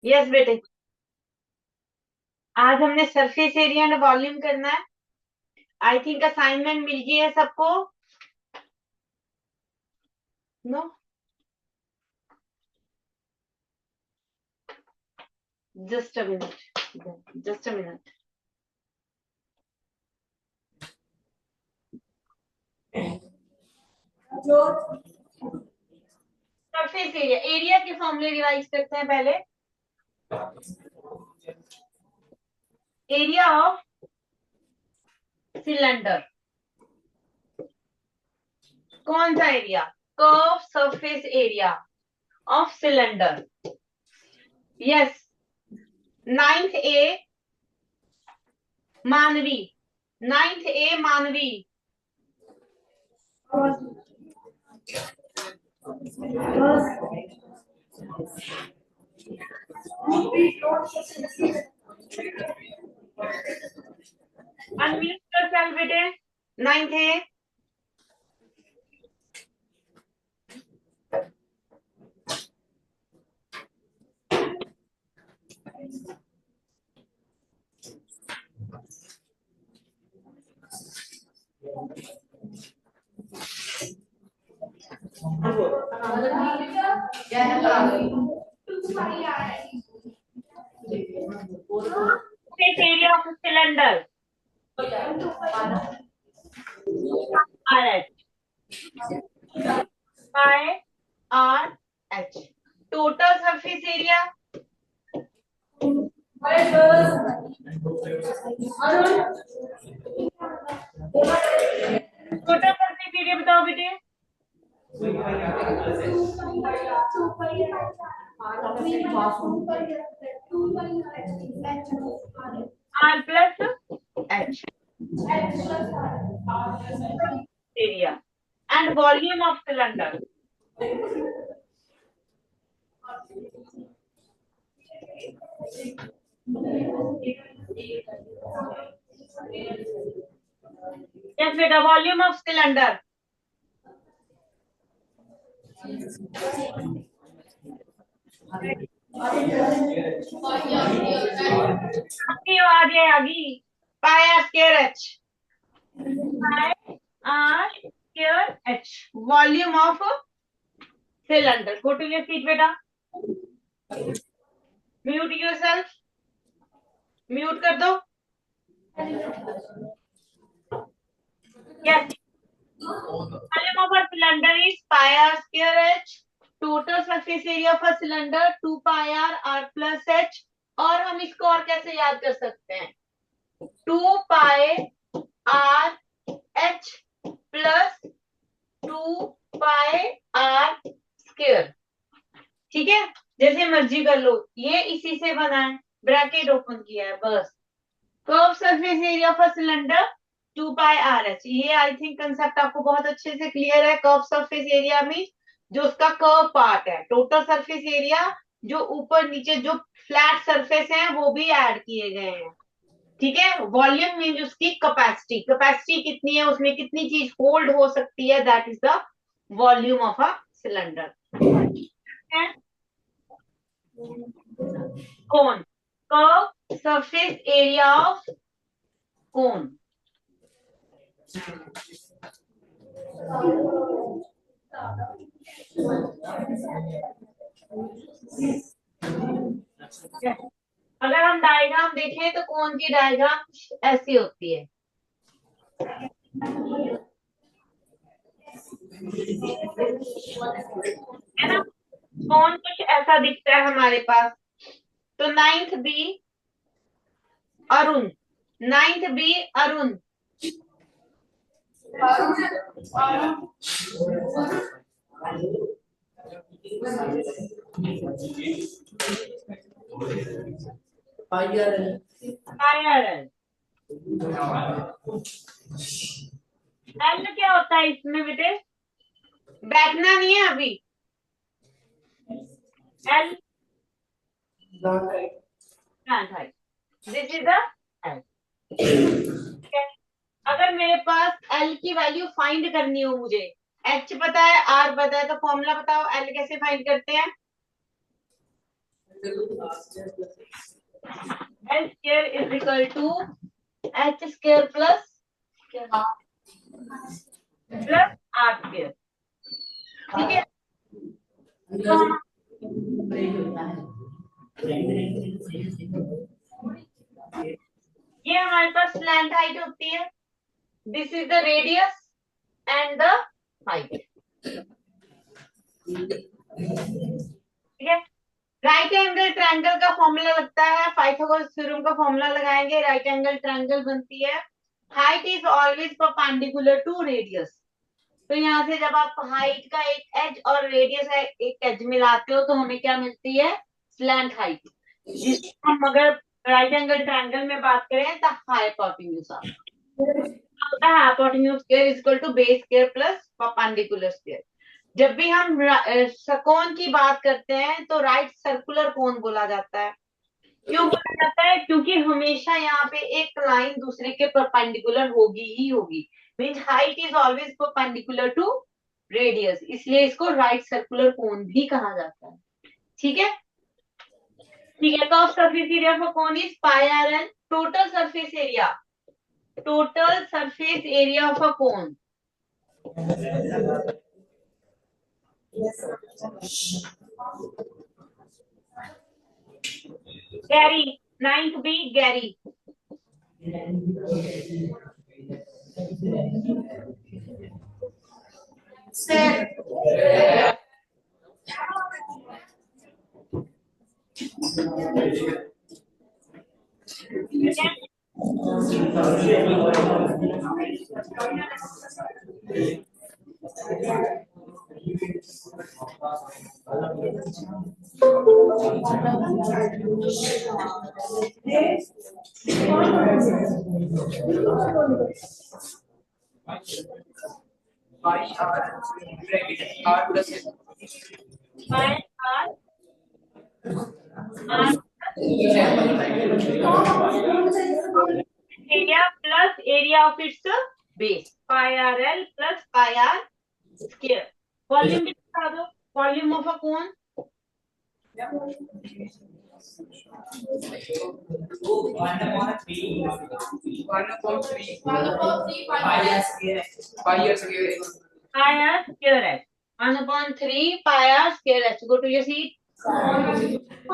Yes बेटे। आज हमने सरफेस एरिया एंड वॉल्यूम करना है। आई थिंक असाइनमेंट मिल गई है सबको। No, just a minute, just a minute. Surface area, area के फॉर्मूले रिवाइज करते हैं पहले। Area of cylinder. कौन सा area? Curve surface area of cylinder. Yes. Ninth A Manvi, ninth A Manvi. Unmute कर चल बेटे। Ninth A. Surface area of cylinder R H, by R H. Total surface area, total surface area बताओ बेटे। R plus H area and volume of cylinder. Yes बेटा, volume of cylinder. आगे pi are square H, pi are square H, volume of cylinder. Go to your seat बेटा। Mute yourself, mute कर दो। Yes, volume of a cylinder is pi are square H. Total surface area of a cylinder 2 pi R R plus H. और हम इसको और कैसे याद कर सकते हैं? 2 pi R H plus 2 pi are square. ठीक है, जैसे मर्जी कर लो, ये इसी से बना है, ब्रैकेट ओपन किया है बस। Curve surface area of a cylinder 2 pi R H. ये आई थिंक कंसेप्ट आपको बहुत अच्छे से क्लियर है। कर्व सरफेस एरिया मीन जो उसका कर्व पार्ट है। टोटल सरफेस एरिया जो ऊपर नीचे जो फ्लैट सरफेस है वो भी ऐड किए गए हैं। ठीक है। वॉल्यूम मीन उसकी कैपेसिटी, कैपेसिटी कितनी है, उसमें कितनी चीज होल्ड हो सकती है, that is the volume of a cylinder. Cone, curve surface area of cone. अगर हम डायग्राम देखें तो कोन की डायग्राम ऐसी होती है है ना। कौन कुछ ऐसा दिखता है हमारे पास। तो ninth B Arun, ninth B Arun. फायर एल क्या होता है इसमें बेटे? बैठना नहीं है अभी। L this is the L. अगर मेरे पास एल की वैल्यू फाइंड करनी हो मुझे, एच पता है, आर पता है, तो फॉर्मूला बताओ एल कैसे फाइंड करते हैं। L square is equal to h square plus r square। ठीक है, तो ये हमारे पास स्लैंट हाइट होती है। This is the radius and the height. ठीक है, राइट एंगल ट्रायंगल का फॉर्मूला लगता है, पाइथागोरस थ्योरम का फॉर्मूला लगाएंगे, राइट एंगल ट्रायंगल बनती है। Height is always perpendicular to radius. तो यहाँ से जब आप हाइट का एक एज और रेडियस एक एज मिलाते हो तो हमें क्या मिलती है? Slant height. जिसको हम अगर राइट एंगल ट्रायंगल में बात करें तो हाइपोटेन्यूज होता है। Hypotenuse square is equal to base square plus perpendicular square. जब भी हम कोण की बात करते हैं तो राइट सर्कुलर कोण बोला जाता है। क्यों बोला जाता है? क्योंकि हमेशा यहाँ पे एक लाइन दूसरे के परपेंडिकुलर होगी ही होगी। Means height is always perpendicular to radius, इसलिए इसको राइट सर्कुलर कोण भी कहा जाता है। ठीक है, ठीक है। तो surface area for cone is pi R N. Total surface area, total surface area of a cone Gary, 9th B Gary. Area plus area of its base, pi R L plus pi are square. Volume भी बता दो, volume of a cone. Pi r square h, 1/3 pi r square h. Go to your seat.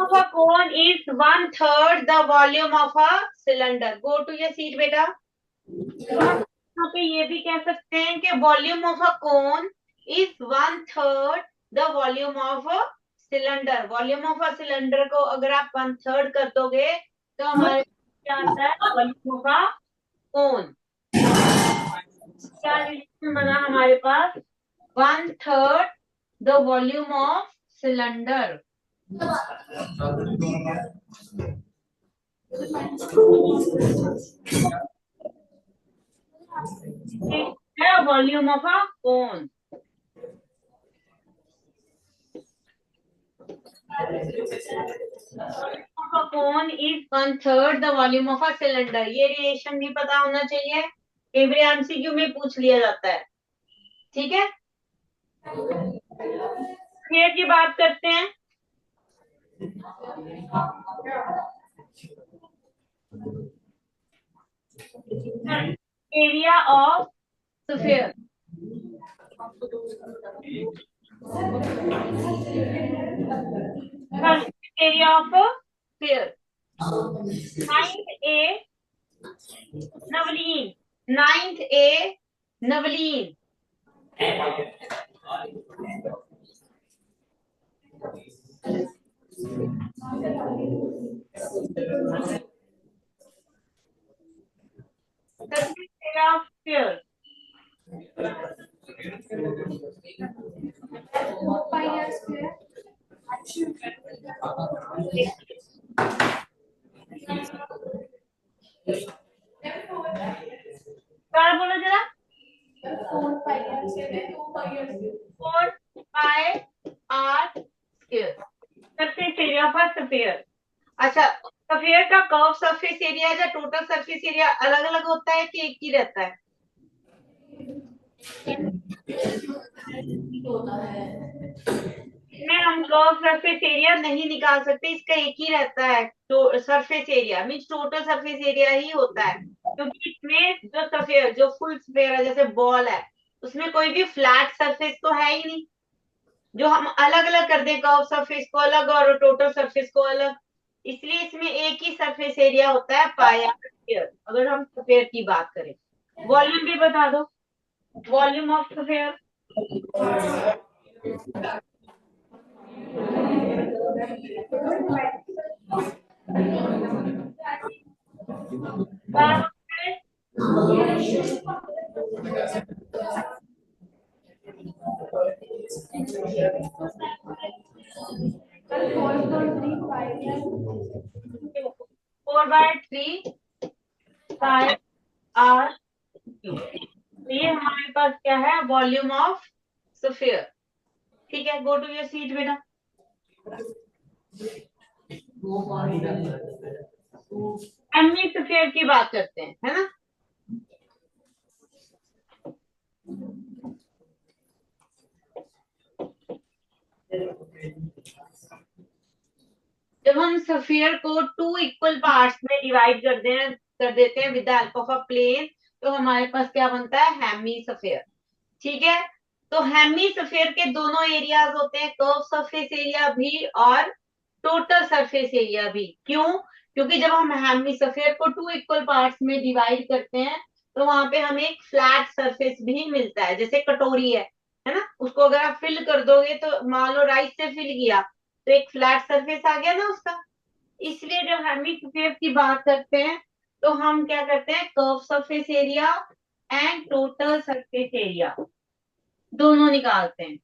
Of a cone is 1/3 the volume of a cylinder. Go to your seat, बेटा। यहाँ पे ये भी कह सकते हैं कि volume of a cone is 1/3 the volume of a cylinder. Volume of a cylinder को अगर आप 1/3 कर दोगे तो हमारे क्या आता है? वॉल्यूम ऑफ अ कोन। क्या रिलेशन बना हमारे पास? 1/3 the volume of cylinder. Volume of a cone. Cone is 1/3 the volume of a cylinder. ये रिलेशन भी पता होना चाहिए, एवरी एमसीक्यू में पूछ लिया जाता है। ठीक है, स्क्वायर की बात करते हैं। Area of sphere, area of sphere. 9th A Navleen, 9th A Navleen. Area of sphere, क्या बोलो जरा? 4 pi are square. Surface area of a sphere. अच्छा, स्फीयर का कर्व सरफेस एरिया या टोटल सरफेस एरिया अलग अलग होता है कि एक ही रहता है? इसमें हम कर्व सरफेस एरिया नहीं निकाल सकते, इसका एक ही रहता है, तो surface area means total surface area ही होता है, क्योंकि इसमें जो सफेयर जो फुल स्फेयर है जैसे बॉल है, उसमें कोई भी फ्लैट सरफेस तो है ही नहीं, जो हम अलग अलग कर दें कर्व सरफेस को अलग और टोटल सरफेस को अलग, इसलिए इसमें एक ही सरफेस एरिया होता है पाई आर स्क्वायर, अगर हम स्फेयर की बात करें। वॉल्यूम भी बता दो, volume of sphere. Four by three pi R cube, ये हमारे पास क्या है, वॉल्यूम ऑफ स्फीयर। ठीक है, गो टू योर सीट बेटा। एमी स्फीयर की बात करते हैं, है ना। जब हम स्फीयर को टू इक्वल पार्ट्स में डिवाइड कर देते हैं with the help of a plane, तो हमारे पास क्या बनता है, हेमी स्फीयर। ठीक है, तो हेमी स्फीयर के दोनों एरियाज होते हैं, कर्व सरफेस एरिया भी और टोटल सरफेस एरिया भी। क्यों? क्योंकि जब हम हेमी स्फीयर को टू इक्वल पार्ट्स में डिवाइड करते हैं, तो वहां पे हमें एक फ्लैट सरफेस भी मिलता है, जैसे कटोरी है ना, उसको अगर आप फिल कर दोगे तो मान लो राइट से फिल किया तो एक फ्लैट सरफेस आ गया ना उसका। इसलिए जब हेमी स्फीयर की बात करते हैं तो हम क्या करते हैं, curve surface area and total surface area दोनों निकालते हैं।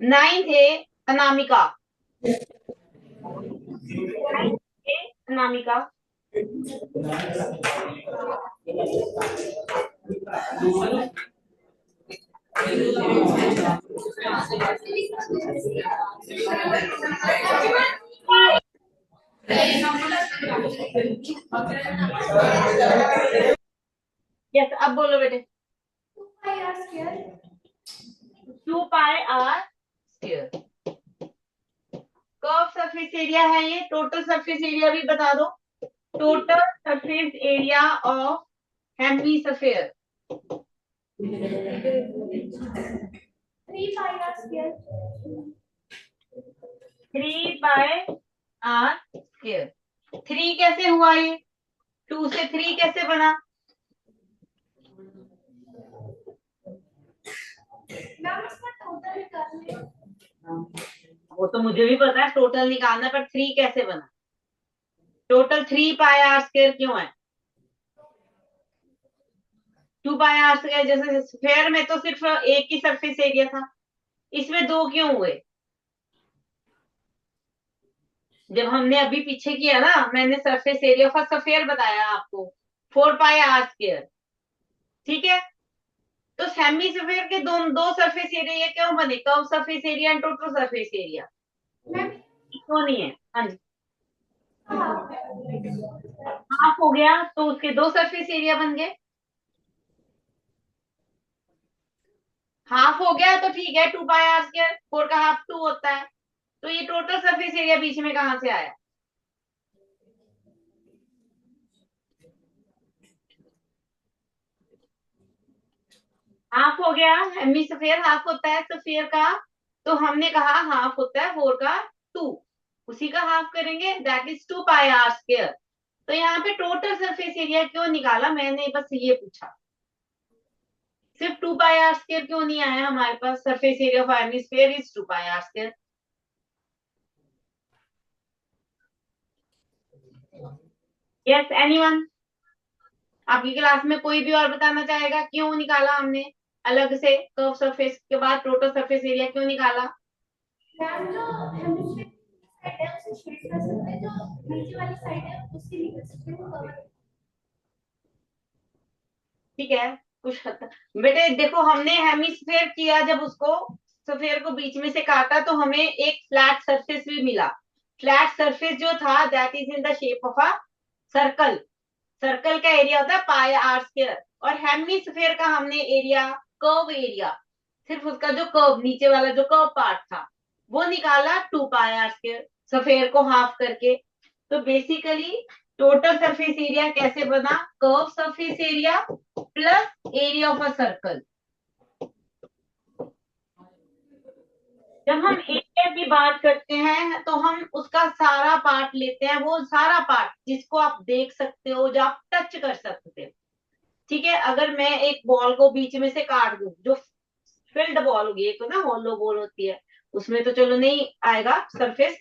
नाइन्थ है अनामिका। अनामिका, यस अब बोलो बेटे। 2 pi are square curve surface area है ये, टोटल सरफेस एरिया भी बता दो। Total surface area of hemisphere 3 pi are square. 3 कैसे हुआ ये, 2 से 3 कैसे बना? वो तो मुझे भी पता है टोटल निकालना, पर 3 कैसे बना? टोटल 3 पाई आर स्क्वायर क्यों है? 2 पाई आर स्क्वायर, जैसे स्फेयर में तो सिर्फ एक ही सरफेस एरिया था, इसमें 2 क्यों हुए? जब हमने अभी पीछे किया ना, मैंने सरफेस एरिया ऑफ स्फेयर बताया आपको, 4 पाई आर स्क्वायर। ठीक है, तो सेमी स्फेयर के दो सरफेस एरिया क्यों बने, curve surface area and total surface area क्यों नहीं है? हाँ जी, हाफ हो गया तो उसके 2 सरफेस एरिया बन गए। हाफ हो गया तो ठीक है, 2 पाई आर स्क्वायर, 4 का हाफ 2 होता है, तो ये टोटल सरफेस एरिया बीच में कहां से आया? हाफ हो गया, हेमी स्फीयर हाफ होता है स्फीयर का, तो हमने कहा हाफ होता है 4 का 2, उसी का हाफ करेंगे, that is 2 pi are square. तो यहाँ पे टोटल सरफेस एरिया क्यों निकाला, मैंने बस ये पूछा, सिर्फ 2 पाई आर स्क्वायर क्यों नहीं आया हमारे पास, surface area of hemisphere is 2 pi are square. Yes anyone, आपकी क्लास में कोई भी और बताना चाहेगा क्यों निकाला हमने अलग से, कर्व सरफेस के बाद टोटल सरफेस एरिया क्यों निकाला? मैम जो हेमिस्फीयर साइड है उसे शेड कर सकते हैं, जो नीचे वाली साइड है उससे नहीं कर सकते, वो कवर। ठीक है, कुछ हद तक बेटे देखो, हमने हेमिस्फेयर किया, जब उसको स्फेयर को बीच में से काटा तो हमें एक फ्लैट सरफेस भी मिला, फ्लैट सरफेस जो था that is in the shape of a circle. Circle का एरिया होता है पाई आर स्क्वायर, और हेमिस्फीयर का हमने एरिया, कर्व एरिया, सिर्फ उसका जो कर्व नीचे वाला जो कर्व पार्ट था वो निकाला 2 पाई आर स्क्वायर, सफेयर को हाफ करके। तो बेसिकली टोटल सरफेस एरिया कैसे बना, curve surface area plus area of a circle. जब हम एरिया की बात करते हैं तो हम उसका सारा पार्ट लेते हैं, वो सारा पार्ट जिसको आप देख सकते हो, जो आप टच कर सकते हो। ठीक है, अगर मैं एक बॉल को बीच में से काट दूं, जो फिल्ड बॉल होगी, एक तो ना होलो बॉल होती है, उसमें तो चलो नहीं आएगा सरफेस,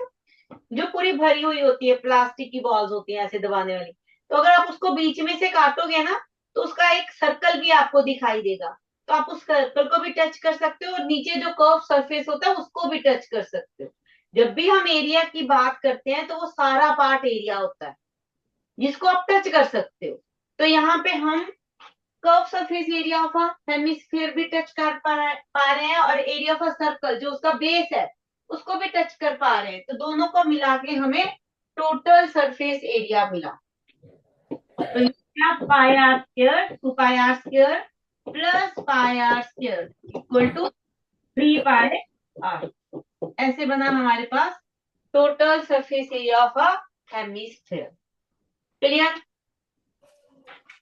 जो पूरी भरी हुई होती है, प्लास्टिक की बॉल्स होती है ऐसे दबाने वाली, तो अगर आप उसको बीच में से काटोगे ना तो उसका एक सर्कल भी आपको दिखाई देगा। तो आप उस सर्कल को भी टच कर सकते हो, और नीचे जो कर्व सरफेस होता है उसको भी टच कर सकते हो। जब भी हम एरिया की बात करते हैं तो वो सारा पार्ट एरिया होता है जिसको आप टच कर सकते हो। तो यहाँ पे हम curve surface area of a hemisphere भी टच कर पा रहे हैं, और एरिया ऑफ अ सर्कल जो उसका बेस है उसको भी टच कर पा रहे हैं। तो दोनों को मिला के हमें टोटल सरफेस एरिया मिला। तो ये pi are square, 2 pi are square plus pi are square equal to 3 pi R, ऐसे बना हमारे पास total surface area of a hemisphere. Clear?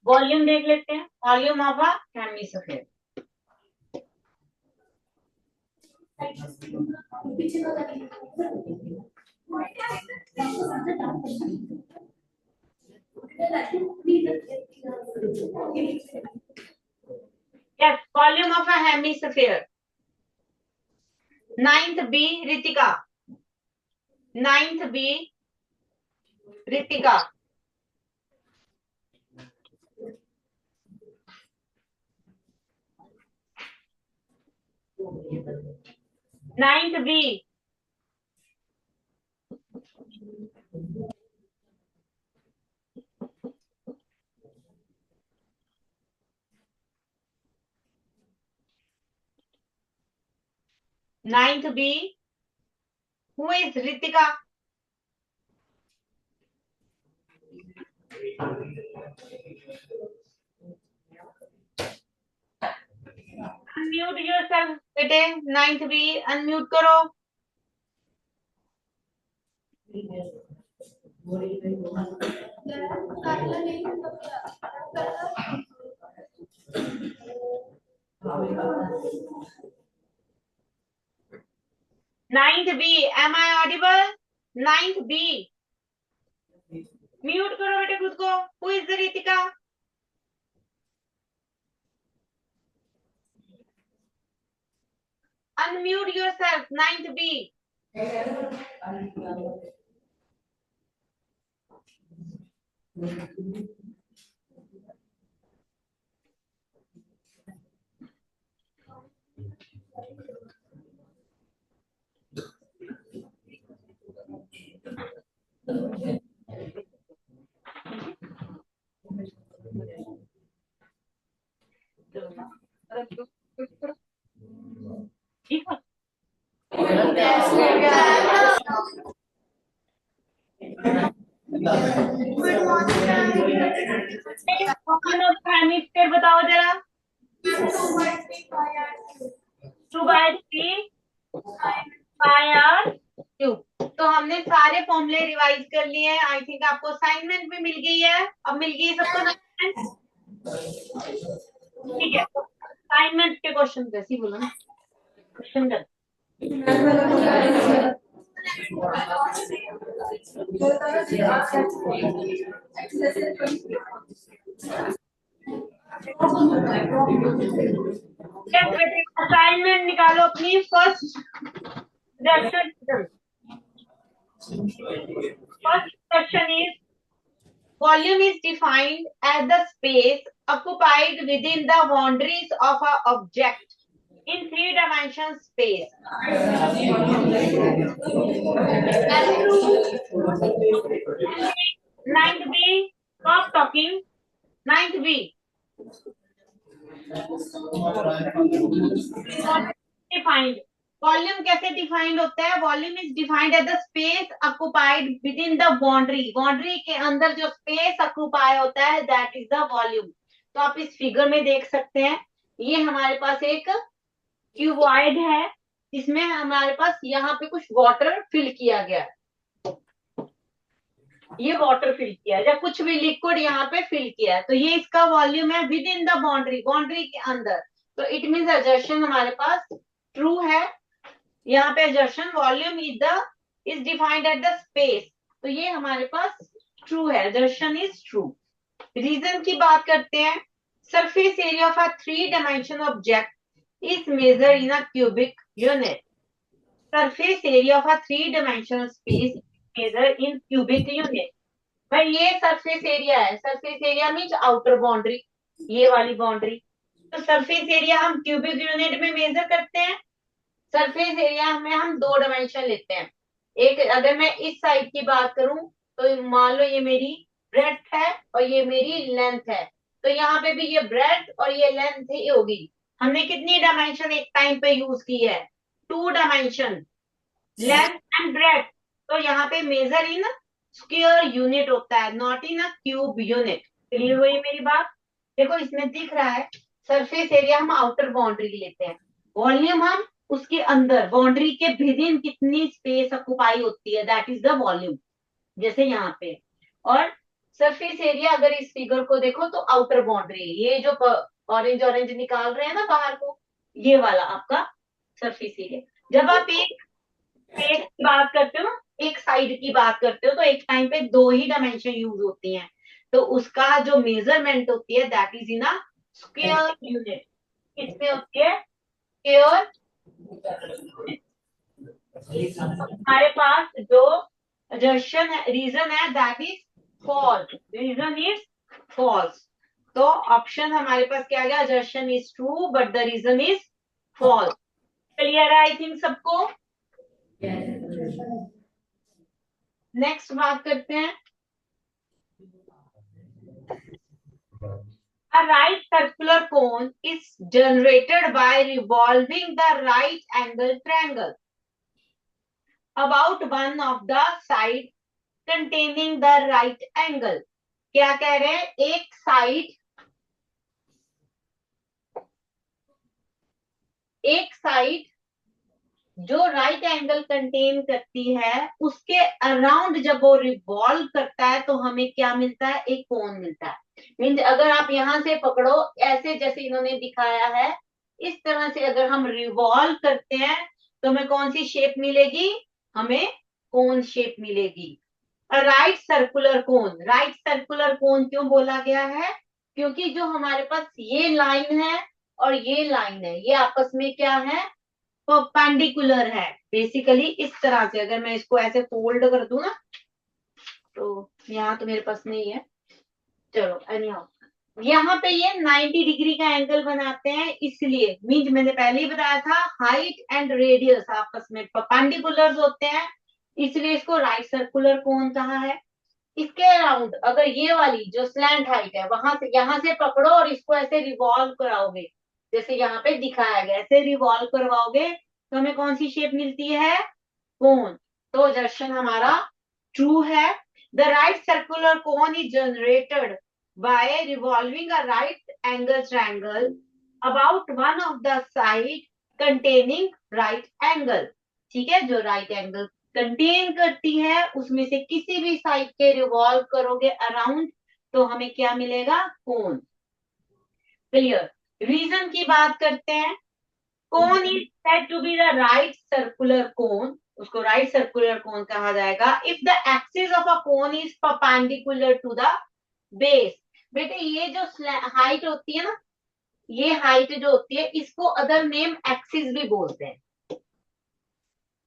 Volume देख लेते हैं, volume of a hemisphere. Yes, volume of a hemisphere. Ninth B, Ritika. Ninth B, Ritika. Ninth B. Ninth B. Who is Ritika? Unmute yourself, बेटे. Ninth B, unmute करो. Ninth B, am I audible? Ninth B. Mute करो बेटे खुद को. Who is the Ritika? Unmute yourself. Ninth B. Hemisphere बताओ जरा. 2/3 pi R cube. तो हमने सारे फॉर्मूले रिवाइज कर लिए हैं. आई थिंक आपको असाइनमेंट भी मिल गई है. अब मिल गई है सबको असाइनमेंट. ठीक है, असाइनमेंट के क्वेश्चन कैसी बोला ना, क्वेश्चन कर. असाइनमेंट निकालो अपनी first question. First question is, volume is defined as the space occupied within the boundaries of an object in three-dimensional space. Ninth B, stop talking. Ninth B. Defined. Volume कैसे defined होता है? Volume is defined as the space occupied within the boundary, boundary के अंदर जो space occupy होता है that is the volume. तो आप इस फिगर में देख सकते हैं, ये हमारे पास एक क्यूबॉइड है, इसमें हमारे पास यहाँ पे कुछ वाटर फिल किया गया है, ये वाटर फिल किया है या कुछ भी लिक्विड यहाँ पे फिल किया है, तो ये इसका वॉल्यूम है with in the boundary, boundary के अंदर। तो इट मीन्स असर्शन हमारे पास ट्रू है। यहाँ पे assertion volume is defined at the space, तो ये हमारे पास ट्रू है, assertion इज ट्रू। रीजन की बात करते हैं। Surface area of a 3 dimension object is measure in a cubic unit. Surface area of a 3 dimensional space measure in cubic unit. भाई ये सरफेस एरिया है, surface area means outer boundary, ये वाली boundary. तो सरफेस एरिया हम cubic unit में measure करते हैं। सरफेस एरिया में हम 2 डायमेंशन लेते हैं। एक, अगर मैं इस साइड की बात करूं तो मान लो ये मेरी ब्रेड्थ है और ये मेरी लेंथ है, तो यहाँ पे भी ये ब्रेड्थ और ये लेंथ ही होगी। हमने कितनी डायमेंशन एक टाइम पे यूज की है? 2 डायमेंशन, लेंथ एंड ब्रेड्थ। तो यहाँ पे मेजर इन स्क्वायर यूनिट होता है, not in a cube unit. Clear हुई मेरी बात? देखो इसमें दिख रहा है, सरफेस एरिया हम आउटर बाउंड्री लेते हैं, वॉल्यूम हम उसके अंदर बाउंड्री के विद इन कितनी स्पेस ऑक्युपाई होती है दैट इज द वॉल्यूम, जैसे यहाँ पे। और सरफेस एरिया अगर इस फिगर को देखो तो आउटर बाउंड्री, ये जो ऑरेंज ऑरेंज निकाल रहे हैं ना बाहर को, ये वाला आपका सरफेस एरिया। जब आप एक फेस की बात करते हो ना, एक साइड की बात करते हो, तो एक टाइम पे 2 ही डायमेंशन यूज होती हैं, तो उसका जो मेजरमेंट होती है that is in a square unit. इसमें होती है स्क्वायर। हमारे पास जो assertion है, रीजन है that is false, reason is false. तो ऑप्शन हमारे पास क्या आ गया? assertion is true but the reason is false. Clear है आई थिंक सबको? नेक्स्ट बात करते हैं। A right circular cone is generated by revolving the right angle triangle about one of the side containing the right angle। क्या कह रहे हैं? एक साइड जो राइट एंगल कंटेन करती है, उसके अराउंड जब वो रिवॉल्व करता है तो हमें क्या मिलता है? एक कोन मिलता है। मीन्स अगर आप यहां से पकड़ो ऐसे, जैसे इन्होंने दिखाया है, इस तरह से अगर हम रिवॉल्व करते हैं तो हमें कौन सी शेप मिलेगी? हमें कोन शेप मिलेगी। राइट सर्कुलर कोन, राइट सर्कुलर कोन क्यों बोला गया है? क्योंकि जो हमारे पास ये लाइन है और ये लाइन है, ये आपस में क्या है? परपेंडिकुलर है। बेसिकली इस तरह से अगर मैं इसको ऐसे फोल्ड कर दूं ना, तो यहाँ तो मेरे पास नहीं है, चलो एनीहाउ, यहाँ पे ये 90 डिग्री का एंगल बनाते हैं, इसलिए मीन्स मैंने पहले ही बताया था हाइट एंड रेडियस आपस में परपेंडिकुलर होते हैं, इसलिए इसको राइट सर्कुलर कोन कहा है। इसके अराउंड अगर ये वाली जो स्लैंट हाइट है, वहां से यहाँ से पकड़ो और इसको ऐसे रिवॉल्व कराओगे, जैसे यहाँ पे दिखाया गया, ऐसे रिवॉल्व करवाओगे तो हमें कौन सी शेप मिलती है? कोन। तो जर्शन हमारा ट्रू है। The right circular cone is generated by revolving a right angle triangle about one of the side containing right angle. ठीक है, जो राइट एंगल कंटेन करती है उसमें से किसी भी साइड के रिवॉल्व करोगे अराउंड तो हमें क्या मिलेगा? कोन। क्लियर? रीजन की बात करते हैं। Cone is said to be the right circular cone, उसको राइट सर्कुलर कोन कहा जाएगा if the axis of a cone is perpendicular to the base. बेटे ये जो हाइट होती है ना, ये हाइट जो होती है इसको अदर नेम एक्सिस भी बोलते हैं।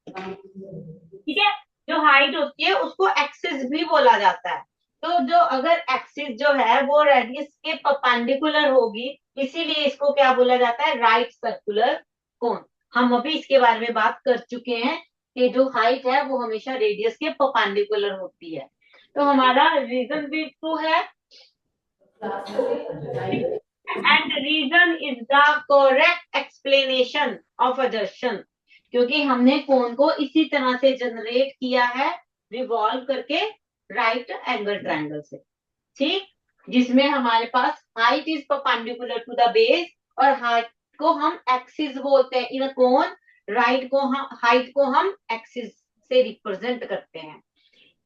ठीक है, जो हाइट होती है उसको एक्सिस भी बोला जाता है। तो जो अगर एक्सिस जो है वो रेडियस के परपेंडिकुलर होगी, इसीलिए इसको क्या बोला जाता है? राइट सर्कुलर कोन। हम अभी इसके बारे में बात कर चुके हैं कि जो हाइट है वो हमेशा रेडियस के परपेंडिकुलर होती है। तो हमारा रीजन भी ट्रू है and reason is the correct explanation of assertion। क्योंकि हमने कोन को इसी तरह से जनरेट किया है, रिवॉल्व करके राइट एंगल ट्रायंगल से, ठीक, जिसमें हमारे पास height is perpendicular to the base, और हाइट को हम एक्सिस बोलते हैं इन अ कोन, राइट को हम हाइट को हम एक्सिस से रिप्रेजेंट करते हैं।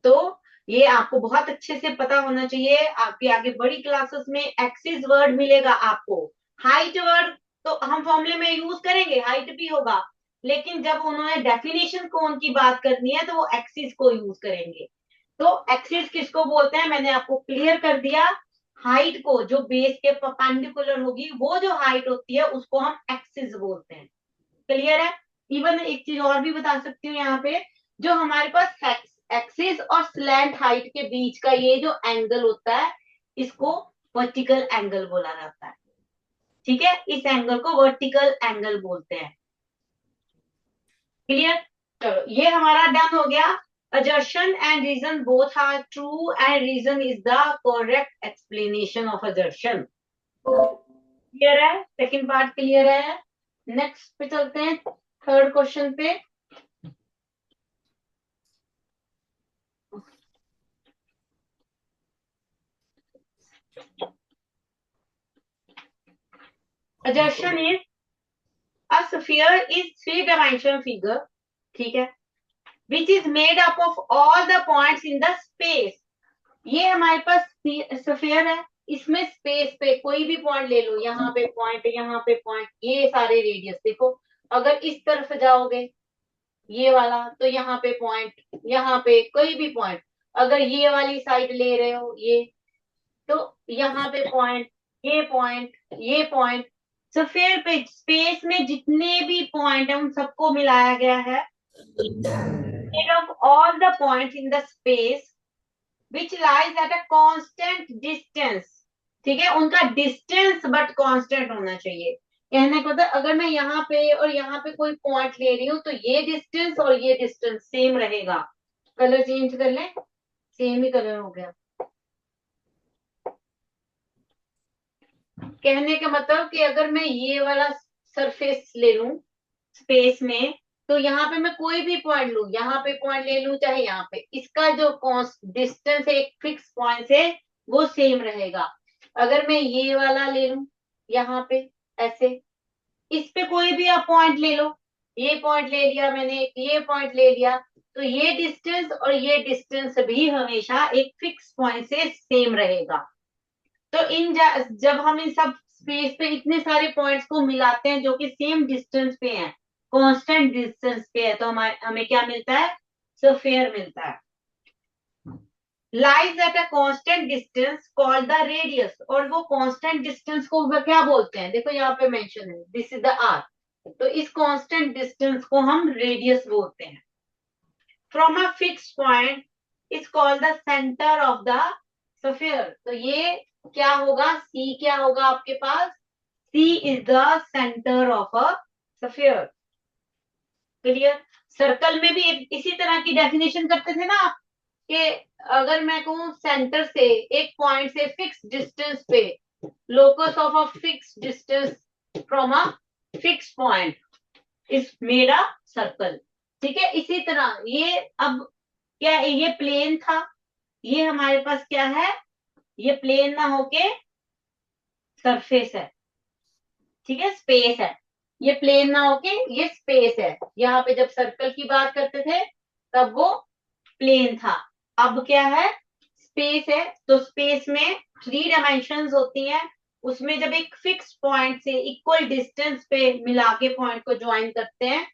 तो ये आपको बहुत अच्छे से पता होना चाहिए। आपके आगे बड़ी क्लासेस में एक्सिस वर्ड मिलेगा आपको, हाइट वर्ड तो हम फॉर्मूले में यूज करेंगे, हाइट भी होगा, लेकिन जब उन्होंने डेफिनेशन कोन की बात करनी है तो वो एक्सिस को यूज करेंगे। तो एक्सिस किसको बोलते हैं मैंने आपको क्लियर कर दिया। हाइट को जो बेस के परपेंडिकुलर होगी, वो जो हाइट होती है उसको हम एक्सिस बोलते हैं। क्लियर है। इवन एक चीज और भी बता सकती हूँ यहाँ पे, जो हमारे पास एक्सिस और स्लैंट हाइट के बीच का ये जो एंगल होता है, इसको वर्टिकल एंगल बोला जाता है। ठीक है, इस एंगल को वर्टिकल एंगल बोलते हैं। क्लियर। चलो ये हमारा डन हो गया। assertion and reason both are true and reason is the correct explanation of assertion। Clear है, सेकंड पार्ट क्लियर है। नेक्स्ट पे चलते हैं, थर्ड क्वेश्चन पे। assertion is a sphere is three dimensional figure, ठीक है, which is made up of all the points in the space। ये हमारे पास स्फीयर है, इसमें स्पेस पे कोई भी पॉइंट ले लो, यहाँ पे पॉइंट, यहाँ पे पॉइंट, ये सारे रेडियस देखो। अगर इस तरफ जाओगे ये वाला, तो यहाँ पे पॉइंट, यहाँ पे कोई भी पॉइंट। अगर ये वाली साइड ले रहे हो ये, तो यहाँ पे पॉइंट, ये पॉइंट, ये पॉइंट। स्फीयर पे स्पेस में जितने भी पॉइंट है उन सबको मिलाया गया है। of all the points in the space which lies at a constant distance, ठीक है, उनका डिस्टेंस बट कांस्टेंट होना चाहिए। कहने को तो अगर मैं यहाँ पे और यहाँ पे कोई पॉइंट ले रही हूँ तो ये डिस्टेंस और ये डिस्टेंस सेम रहेगा। कलर चेंज कर लें, सेम ही कलर हो गया। कहने का मतलब कि अगर मैं ये वाला सरफेस ले लूं स्पेस में, तो यहाँ पे मैं कोई भी पॉइंट लूं, यहाँ पे पॉइंट ले लूं चाहे यहाँ पे, इसका जो डिस्टेंस है एक फिक्स पॉइंट से, वो सेम रहेगा। अगर मैं ये वाला ले लूं यहाँ पे ऐसे, इस पे कोई भी आप पॉइंट ले लो, ये पॉइंट ले लिया मैंने, ये पॉइंट ले लिया, तो ये डिस्टेंस और ये डिस्टेंस भी हमेशा एक फिक्स पॉइंट से सेम रहेगा। तो जब हम इन सब स्पेस पे इतने सारे पॉइंट्स को मिलाते हैं जो कि सेम डिस्टेंस पे हैं, कांस्टेंट डिस्टेंस पे है, तो हमें क्या मिलता है, स्फीयर मिलता है। Lies at a constant distance called the radius, और वो कांस्टेंट डिस्टेंस को क्या बोलते हैं, देखो यहाँ पे मेंशन है, दिस इज द आर, तो इस कांस्टेंट डिस्टेंस को हम रेडियस बोलते हैं। From a fix point is called the centre of the sphere, तो ये क्या होगा, सी क्या होगा आपके पास, C is the centre of a sphere. Clear. Circle में भी इसी तरह की डेफिनेशन करते थे ना आप, कि अगर मैं कहूं सेंटर से एक पॉइंट से फिक्स डिस्टेंस पे, locus of a fix distance from a fix point is made a circle. ठीक है, इसी तरह ये अब क्या है, ये प्लेन था, ये हमारे पास क्या है, ये प्लेन ना होके सरफेस है, ठीक है, स्पेस है। ये प्लेन ना होके ये स्पेस है। यहाँ पे जब सर्कल की बात करते थे तब वो प्लेन था, अब क्या है, स्पेस है। तो स्पेस में थ्री डायमेंशंस होती हैं, उसमें जब एक फिक्स पॉइंट से इक्वल डिस्टेंस पे मिला के पॉइंट को ज्वाइन करते हैं,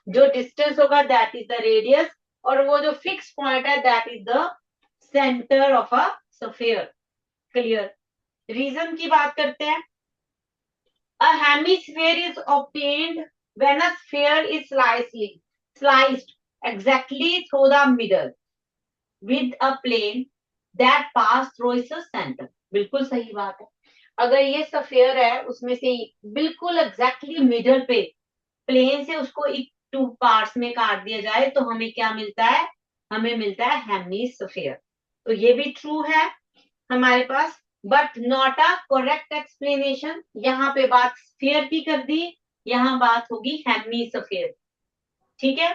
जो डिस्टेंस होगा दैट इज द रेडियस, और वो जो फिक्स पॉइंट है that is the centre of a sphere. Clear. Reason की बात करते हैं। A hemisphere is obtained when a sphere is sliced exactly through the middle with a plane that pass through its center। बिल्कुल सही बात है। अगर ये स्फीयर है, उसमें से बिल्कुल एग्जैक्टली मिडल पे प्लेन से उसको एक टू पार्ट्स में काट दिया जाए, तो हमें क्या मिलता है, हमें मिलता है हेमिस्फीयर। तो ये भी ट्रू है हमारे पास, but not a correct explanation. यहाँ पे बात स्फीयर की कर दी, यहाँ बात होगी हेमिस्फीयर। ठीक है,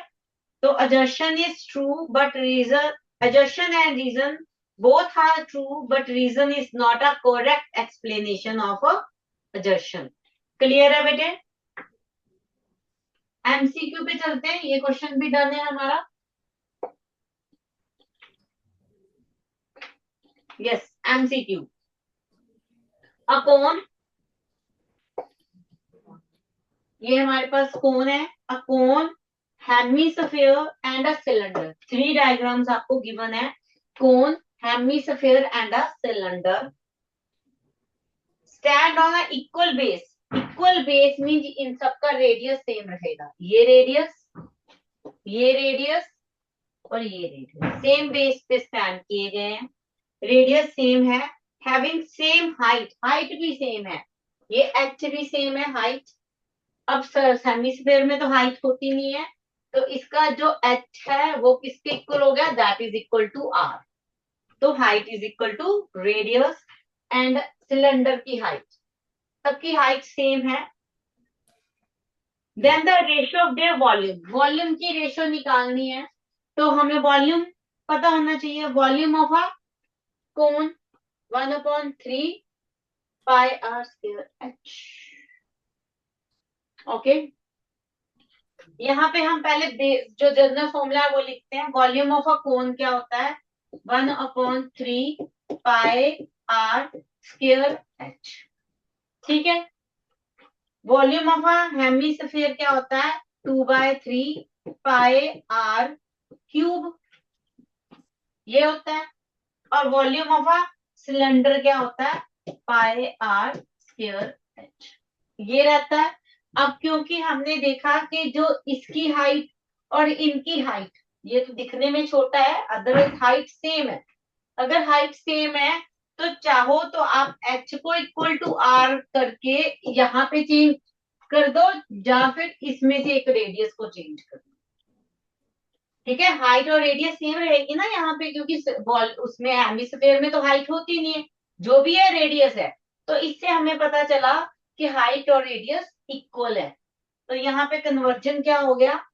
तो assertion is true but reason, assertion and reason both are true but reason is not a correct explanation of a assertion. Clear है बेटे? एमसीक्यू पे चलते हैं, ये क्वेश्चन भी डन है हमारा। Yes, MCQ. अ कोन, ये हमारे पास कोन है, a cone, hemisphere and a cylinder. Three diagrams आपको गिवन है, cone, hemisphere and a cylinder. Stand on a equal base, equal base mean इन सबका रेडियस सेम रहेगा। ये रेडियस, ये रेडियस और ये रेडियस सेम बेस पे स्टैंड किए गए हैं, रेडियस सेम है, हैविंग सेम हाइट, हाइट भी सेम है, ये एच भी सेम है हाइट। अब हेमिस्फीयर में तो हाइट होती नहीं है, तो इसका जो एच है वो किसके इक्वल हो गया, that is equal to R. तो height is equal to radius and cylinder की हाइट, सबकी हाइट सेम है। Then the ratio of their volume, volume की रेशियो निकालनी है, तो हमें वॉल्यूम पता होना चाहिए। Volume of a cone 1/3 pi are square H. Okay, यहाँ पे हम पहले जो जनरल फॉर्मूला है वो लिखते हैं। वॉल्यूम ऑफ अ कोन क्या होता है, 1/3 पाई आर स्क्वायर एच। ठीक है, वॉल्यूम ऑफ अ हेमिस्फीयर क्या होता है, 2/3 पाई आर क्यूब, ये होता है। और वॉल्यूम ऑफ अ सिलेंडर क्या होता है, पाई आर स्क्वायर एच, ये रहता है। अब क्योंकि हमने देखा कि जो इसकी हाइट और इनकी हाइट, ये तो दिखने में छोटा है, अदरवाइज हाइट सेम है। अगर हाइट सेम है तो चाहो तो आप एच को इक्वल टू आर करके यहाँ पे चेंज कर दो, या फिर इसमें से एक रेडियस को चेंज कर दो। ठीक है, हाइट और रेडियस सेम रहेगी ना यहाँ पे, क्योंकि उसमें हेमिस्फीयर में तो हाइट होती नहीं है, जो भी है रेडियस है। तो इससे हमें पता चला कि हाइट और रेडियस इक्वल है। तो यहाँ पे कन्वर्जन क्या हो गया,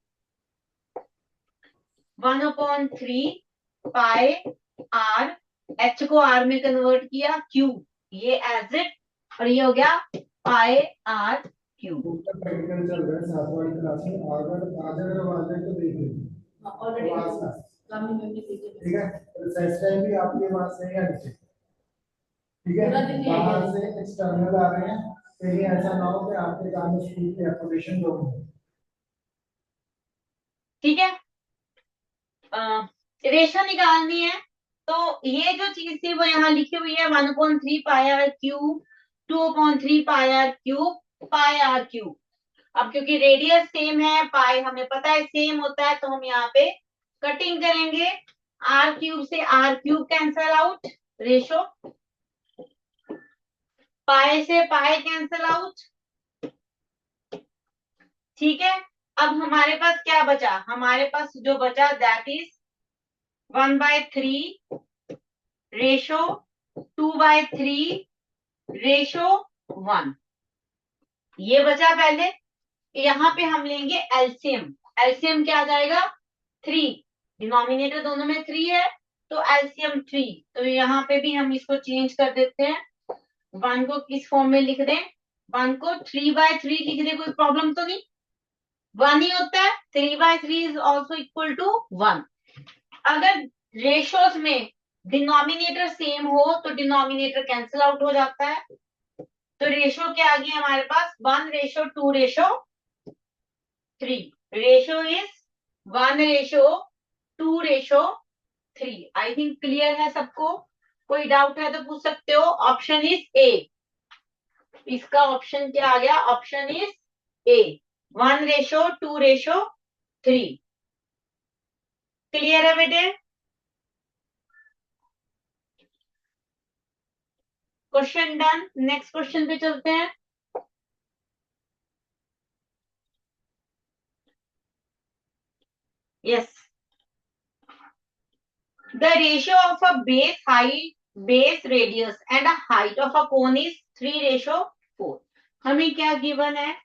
1/3 पाई आर, एच को आर में कन्वर्ट किया, क्यूब, ये एज इट, और ये हो गया पाई आर क्यूब। प्रैक्टिकल चल रहा है साथ वाली क्लास में, अगर आज अगर आ जाए तो देख लेंगे। ठीक है, रिसर्च टाइम भी आपके पास है या नीचे? ठीक है, बाहर से एक्सटर्नल आ रहे हैं, कहीं ऐसा ना हो कि आपके काम में स्कूल की एप्लीकेशन जो हो। ठीक है, रेशो निकालनी है, तो ये जो चीज थी वो यहाँ लिखी हुई है, 1/3 pi R cube, 2/3 pi R cube, pi R cube. अब क्योंकि रेडियस सेम है, पाई हमें पता है सेम होता है, तो हम यहाँ पे कटिंग करेंगे, आर क्यूब से R cube cancel out, ratio, pi से पाई कैंसल आउट। ठीक है, अब हमारे पास क्या बचा, हमारे पास जो बचा दैट इज 1/3 रेशो 2/3 रेशो 1, ये बचा पहले। यहाँ पे हम लेंगे एलसीएम, एलसीएम क्या आ जाएगा, 3, डिनोमिनेटर दोनों में 3 है, तो एलसीएम 3। तो यहाँ पे भी हम इसको चेंज कर देते हैं, 1 को किस फॉर्म में लिख दें, 1 को 3/3 लिख दे, कोई प्रॉब्लम तो नहीं, 1 ही होता है, 3/3 इज ऑल्सो इक्वल टू 1। अगर रेशोज में डिनोमिनेटर सेम हो तो डिनोमिनेटर कैंसिल आउट हो जाता है, तो रेशो क्या आ गया हमारे पास, 1:2:3, ratio is 1:2:3। I think clear है सबको, कोई डाउट है तो पूछ सकते हो। ऑप्शन इज ए, इसका ऑप्शन क्या आ गया, ऑप्शन इज ए, 1:2:3। क्लियर है बेटे? क्वेश्चन डन, नेक्स्ट क्वेश्चन पे चलते हैं। Yes, the ratio of a base height, base radius and a height of a cone is 3:4। हमें क्या गिवन है,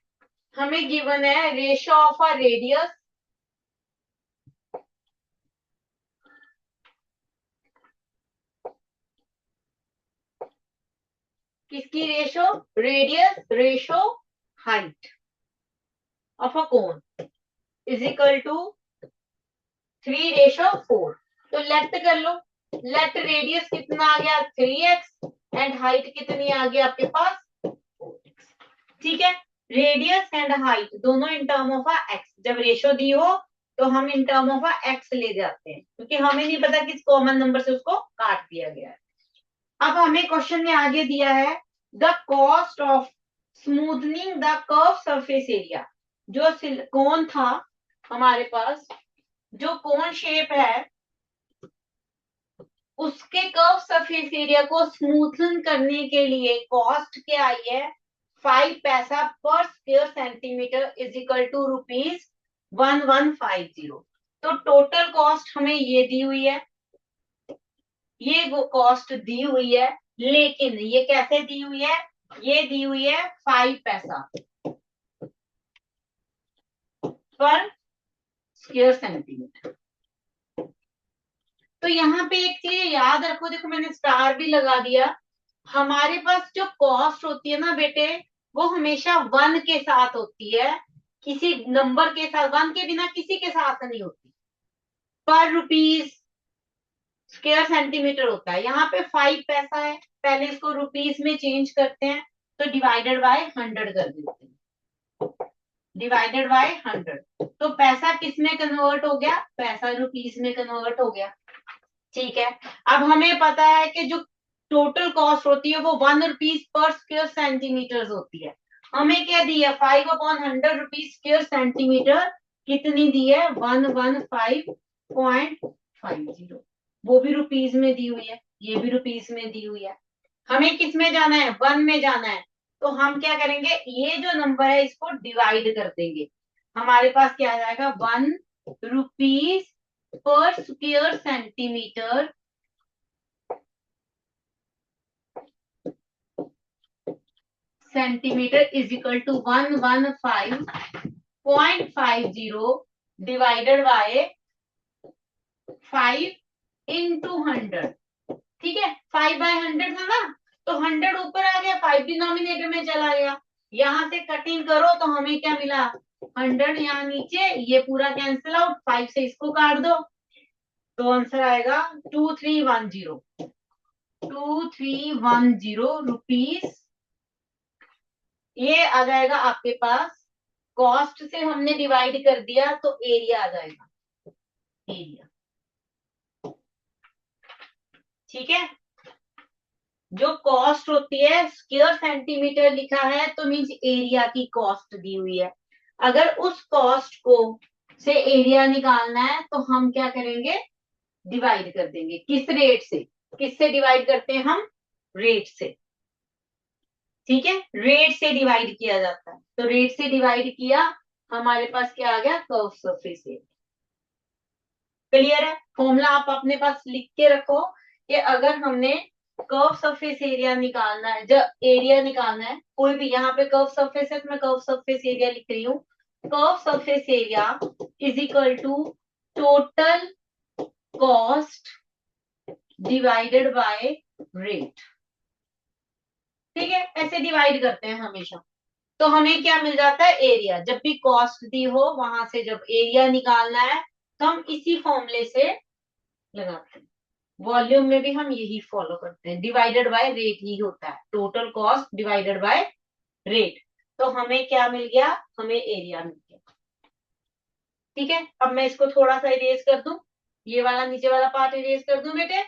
हमें गिवन है रेशियो ऑफ अ रेडियस किसकी ratio? Radius ratio height of a cone is equal to 3:4। तो late कर लो, let radius कितना आ गया 3x एंड हाइट कितनी आ गई आपके पास 4x। ठीक है, रेडियस एंड हाइट दोनों इन टर्म ऑफ एक्स, जब रेशो दी हो तो हम इन टर्म ऑफ एक्स ले जाते हैं, क्योंकि हमें नहीं पता किस कॉमन नंबर से उसको काट दिया गया है। अब हमें क्वेश्चन में आगे दिया है the cost of smoothening the curve surface area. जो सिलिकॉन था हमारे पास, जो कोन शेप है उसके कर्व सरफेस एरिया को स्मूथन करने के लिए कॉस्ट क्या आई है 5 पैसा पर square centimetre is equal to ₹1150। तो टोटल कॉस्ट हमें ये दी हुई है, ये वो कॉस्ट दी हुई है, लेकिन ये कैसे दी हुई है? ये दी हुई है 5 पैसा पर स्क्वायर सेंटीमीटर। तो यहाँ पे एक चीज याद रखो, देखो मैंने स्टार भी लगा दिया, हमारे पास जो कॉस्ट होती है ना बेटे, वो हमेशा 1 के साथ होती है, किसी नंबर के साथ, 1 के बिना किसी के साथ नहीं होती। पर रुपीज स्क्वायर सेंटीमीटर होता है, यहाँ पे 5 पैसा है, पहले इसको रुपीज में चेंज करते हैं, तो डिवाइडेड बाय 100 कर देते हैं, डिवाइडेड बाय 100। तो पैसा किस में कन्वर्ट हो गया? पैसा रुपीज में कन्वर्ट हो गया। ठीक है, अब हमें पता है कि जो टोटल कॉस्ट होती है वो ₹1 पर स्क्वायर सेंटीमीटर होती है। हमें क्या दी है 5/100 स्क्वायर सेंटीमीटर, कितनी दी है 115.50। वो भी रुपीज में दी हुई है, ये भी रुपीज में दी हुई है। हमें किस में जाना है? 1 में जाना है। तो हम क्या करेंगे, ये जो नंबर है इसको डिवाइड कर देंगे, हमारे पास क्या आ जाएगा ₹1 पर square centimetre is equal to 115.50 divided by 5/100। ठीक है, 5/100 था ना, तो 100 ऊपर आ गया, 5 डिनोमिनेटर में चला गया, यहां से कटिंग करो तो हमें क्या मिला 100 यहाँ नीचे, ये पूरा कैंसिल आउट, 5 से इसको काट दो, तो आंसर आएगा 2310 रुपीज। ये आ जाएगा आपके पास, कॉस्ट से हमने डिवाइड कर दिया तो एरिया आ जाएगा, एरिया। ठीक है, जो कॉस्ट होती है स्क्वायर सेंटीमीटर लिखा है तो मीन्स एरिया की कॉस्ट दी हुई है। अगर उस कॉस्ट को से एरिया निकालना है तो हम क्या करेंगे, डिवाइड कर देंगे, किस रेट से? किससे डिवाइड करते हैं हम? रेट से। ठीक है, रेट से डिवाइड किया जाता है, तो रेट से डिवाइड किया, हमारे पास क्या आ गया कर्व सरफेस एरिया। क्लियर है? फॉर्मूला आप अपने पास लिख के रखो कि अगर हमने कर्व सरफेस एरिया निकालना है, जब एरिया निकालना है कोई भी, यहाँ पे कर्व सरफेस है तो मैं कर्व सरफेस एरिया लिख रही हूँ, curve surface area is equal to total cost divided by rate. ठीक है, ऐसे डिवाइड करते हैं हमेशा, तो हमें क्या मिल जाता है एरिया। जब भी कॉस्ट दी हो वहां से जब एरिया निकालना है तो हम इसी फॉर्मूले से लगाते हैं। वॉल्यूम में भी हम यही फॉलो करते हैं, डिवाइडेड बाय रेट ही होता है, total cost divided by rate. तो हमें क्या मिल गया? हमें एरिया मिल गया। ठीक है, अब मैं इसको थोड़ा सा इरेज कर दूं, ये वाला नीचे वाला पार्ट इरेज कर दूं बेटे।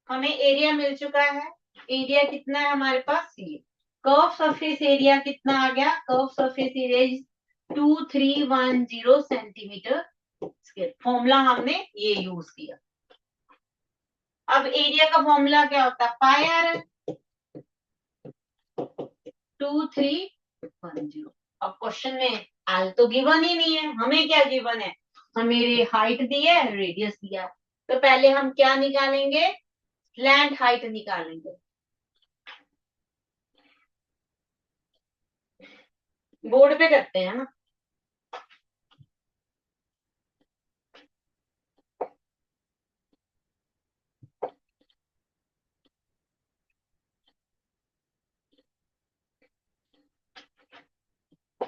हमें एरिया मिल चुका है, एरिया कितना है हमारे पास? ये कर्व सरफेस एरिया कितना आ गया? Curve surface area 2310 centimetre square. Formula हमने ये यूज किया। अब एरिया का फॉर्मूला क्या होता है? Pi are 2310। अब क्वेश्चन में एल तो गिवन ही नहीं है, हमें क्या गिवन है? हमें हाइट दी है, रेडियस दिया है, तो पहले हम क्या निकालेंगे? स्लैंट हाइट निकालेंगे। बोर्ड पे करते हैं ना।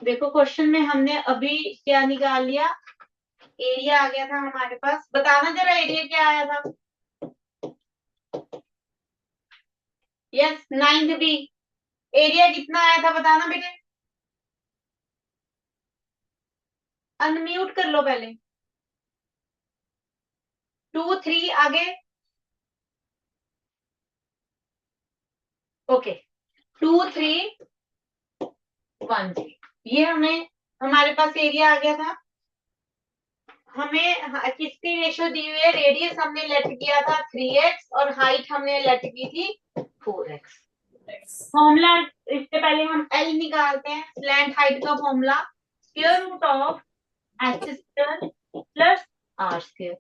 देखो क्वेश्चन में हमने अभी क्या निकाल लिया, एरिया आ गया था हमारे पास। बताना जरा एरिया क्या आया था। Yes 9 B. एरिया कितना आया था बताना बेटे। अनम्यूट कर लो पहले। 2 3 आगे। ओके 2 3 1 3 ये हमें हमारे पास एरिया आ गया था। हमें किसकी रेशियो दी हुई है, रेडियस हमने लेट किया था 3x और हाइट हमने लेट की थी 4x। फॉर्मूला इससे पहले हम L निकालते हैं। स्लैंट हाइट का formula square root of h square plus r square.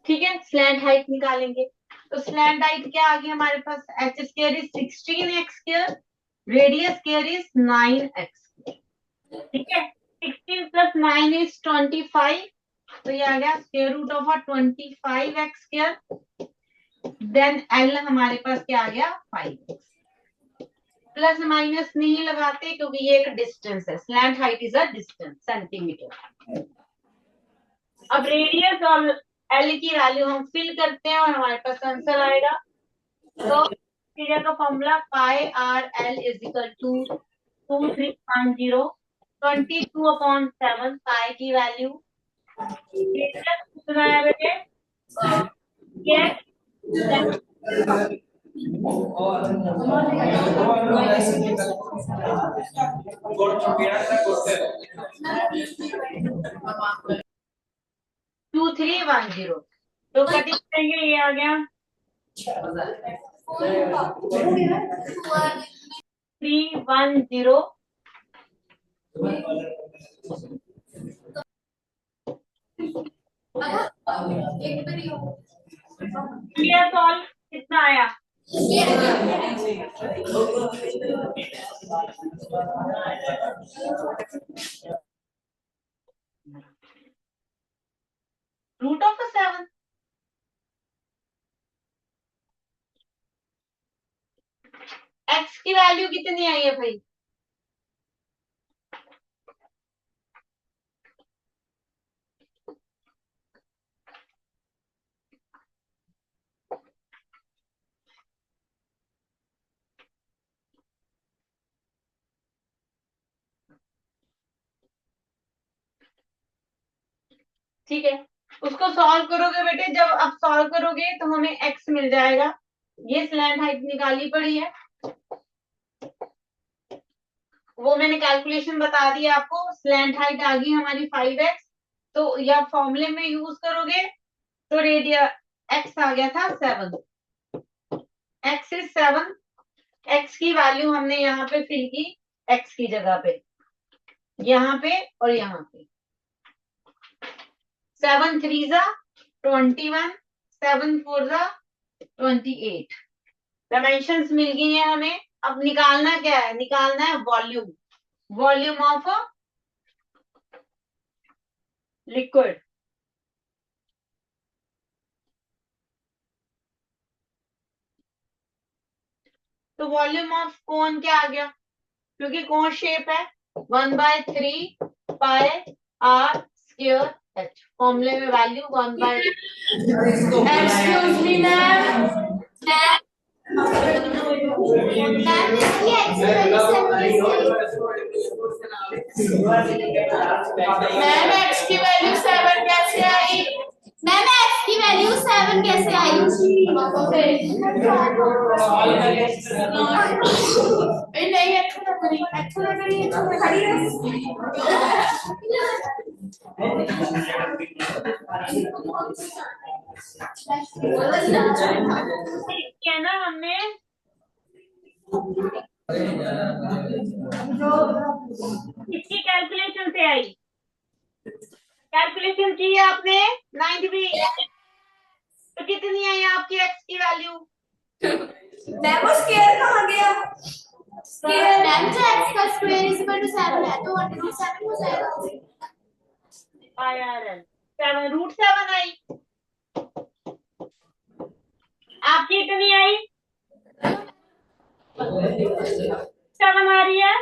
ठीक है, स्लैंट हाइट निकालेंगे तो स्लैंट हाइट क्या आ गई हमारे पास, h square is 16x square, radius square is 9x। ठीक है, 16 प्लस 9 इज 25, तो ये आ गया square root of 25x square. Then L हमारे पास क्या आ गया 5x। प्लस माइनस नहीं लगाते क्योंकि ये एक डिस्टेंस है, slant height is a distance centimetre. अब रेडियस और एल की वैल्यू हम फिल करते हैं और हमारे पास आंसर आएगा। तो एरिया का formula pi R L is equal to 2310 22/7 pi की वैल्यू। रेडियस कितना है बेटे, ये 2310, तो कटिंग करेंगे ये आ गया 310। क्लियर सॉल्व कितना आया। Root of 7। एक्स की वैल्यू कितनी आई है भाई, ठीक है। उसको सॉल्व करोगे बेटे, जब आप सॉल्व करोगे तो हमें एक्स मिल जाएगा। ये स्लैंट हाइट निकाली पड़ी है, वो मैंने कैलकुलेशन बता दी आपको। स्लैंट हाइट आ गई हमारी 5x, तो या फॉर्मूले में यूज करोगे तो रेडिया एक्स आ गया था 7। X is 7। एक्स की वैल्यू हमने यहाँ पे फिल की, एक्स की जगह पे, यहाँ पे और यहाँ पे। 7 3 जा 21, 7 4 जा 28। डायमेंशंस मिल गई है हमें। अब निकालना क्या है, निकालना है वॉल्यूम, वॉल्यूम ऑफ लिक्विड। तो वॉल्यूम ऑफ कोन क्या आ गया, क्योंकि कोन शेप है, 1/3 पाई आर स्क्वायर एच। फॉर्मूले में value 1/। Excuse me ma'am, ma'am x की वैल्यू 7 कैसे आई। मैम एक्स की वैल्यू 7 कैसे आई। नहीं अच्छी लग रही है, खड़ी है ना हमने किसकी कैलकुलेशन से आई, कैलकुलेशन की है आपने 9 भी, तो कितनी आई आपकी एक्स की वैल्यू। मैम वो स्क्वायर कहाँ गया। मैम जो x का स्क्वायर इज इक्वल टू 7 है तो √7 हो जाएगा। IRL 7 √7 आई। आपकी इतनी आई 7 आ रही है।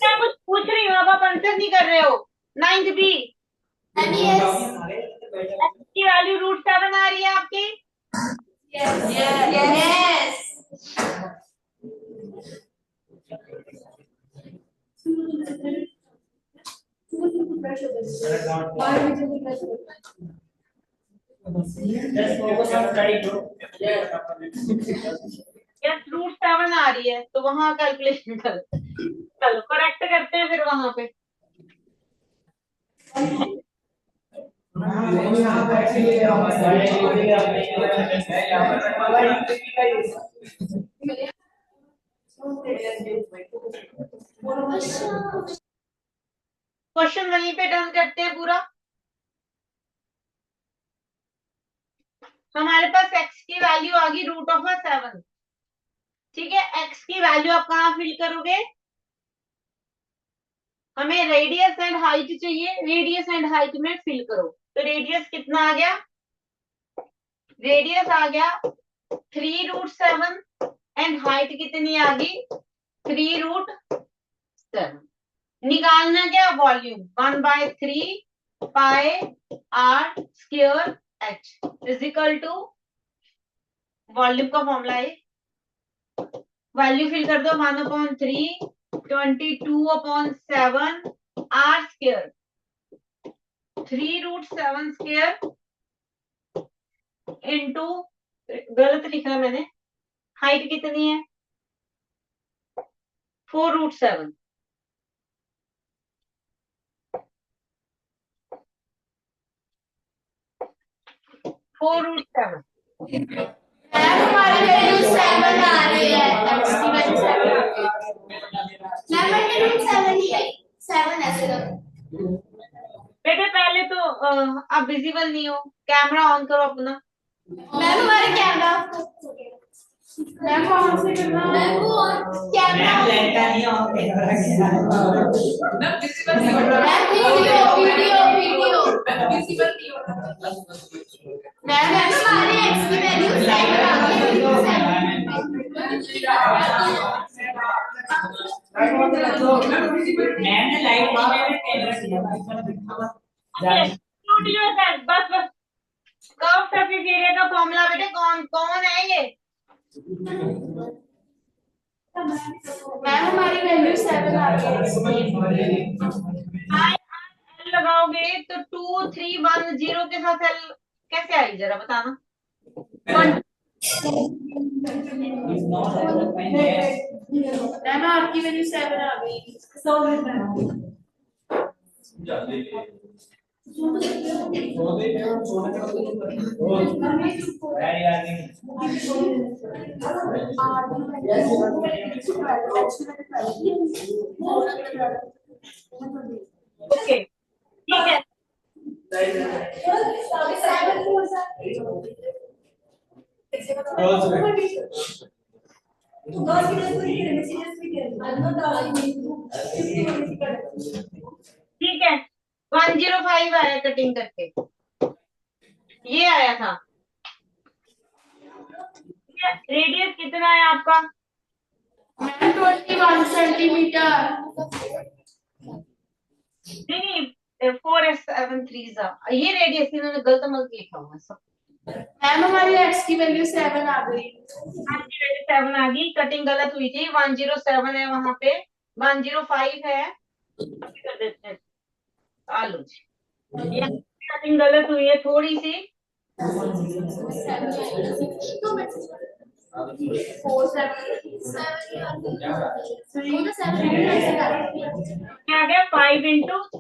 मैं कुछ पूछ रही हूँ, अब आप आंसर नहीं कर रहे हो। 9th बी की वैल्यू √7 आ रही है आपकी। यस यस √7 आ रही है, तो वहां कैलकुलेशन कर। चलो करेक्ट करते हैं फिर वहां पे। क्वेश्चन वहीं पे डन करते हैं पूरा। हमारे पास x की वैल्यू आ गई √7। ठीक है, x की वैल्यू आप कहाँ फिल करोगे? हमें रेडियस एंड हाइट चाहिए, रेडियस एंड हाइट में फिल करो। तो रेडियस कितना आ गया? रेडियस आ गया 3√7 एंड हाइट कितनी आ गई? 3√7। निकालना क्या? Volume 1/3 pi r square h is equal to volume का फॉर्मूला है। वैल्यू फिल कर दो 1/3 22/7 r स्क्वायर 3√7 स्क्वायर इंटू, गलत लिखा मैंने, हाइट कितनी है? 4√7। मैम हमारी वैल्यू 7 आ रही है, x की वैल्यू 7 आ रही है। मैम मैंने √7 ही है, 7 ऐसे रखो। बेटे पहले तो आप विजिबल नहीं हो, कैमरा ऑन करो अपना। मैम हमारे कैमरा मैम वहां से करना। मैम वो कैमरा नहीं ऑन मैम विजिबल नहीं हो रहा। मैम वीडियो विजिबल नहीं हो रहा। मैम हमारी x की वैल्यू 7 आ गई मैंने लाइट बस बस कर्व सरफेस एरिया का फॉर्मूला बेटे कौन कौन है ये? मैम हमारी वैल्यू 7 आ गई। लगाओगे तो 2310 के साथ एल कैसे आई जरा बताना। मैम आपकी वैल्यू 7 आ गई। ओके ठीक है। ठीक है 105 आया कटिंग करके, ये आया था। रेडियस कितना है आपका? Ma'am 21 centimetre. नहीं 4s73 ये रेडियस इन्होंने गलत मलत लिखा हुआ है सब। मैम हमारी x की वैल्यू 7 आ गई। आपकी वैल्यू 7 आ गई, कटिंग गलत हुई थी। 107 है वहां पे, 105 है। कर देते हैं आलू जी, कटिंग गलत हुई है थोड़ी सी। क्या गया 5 ×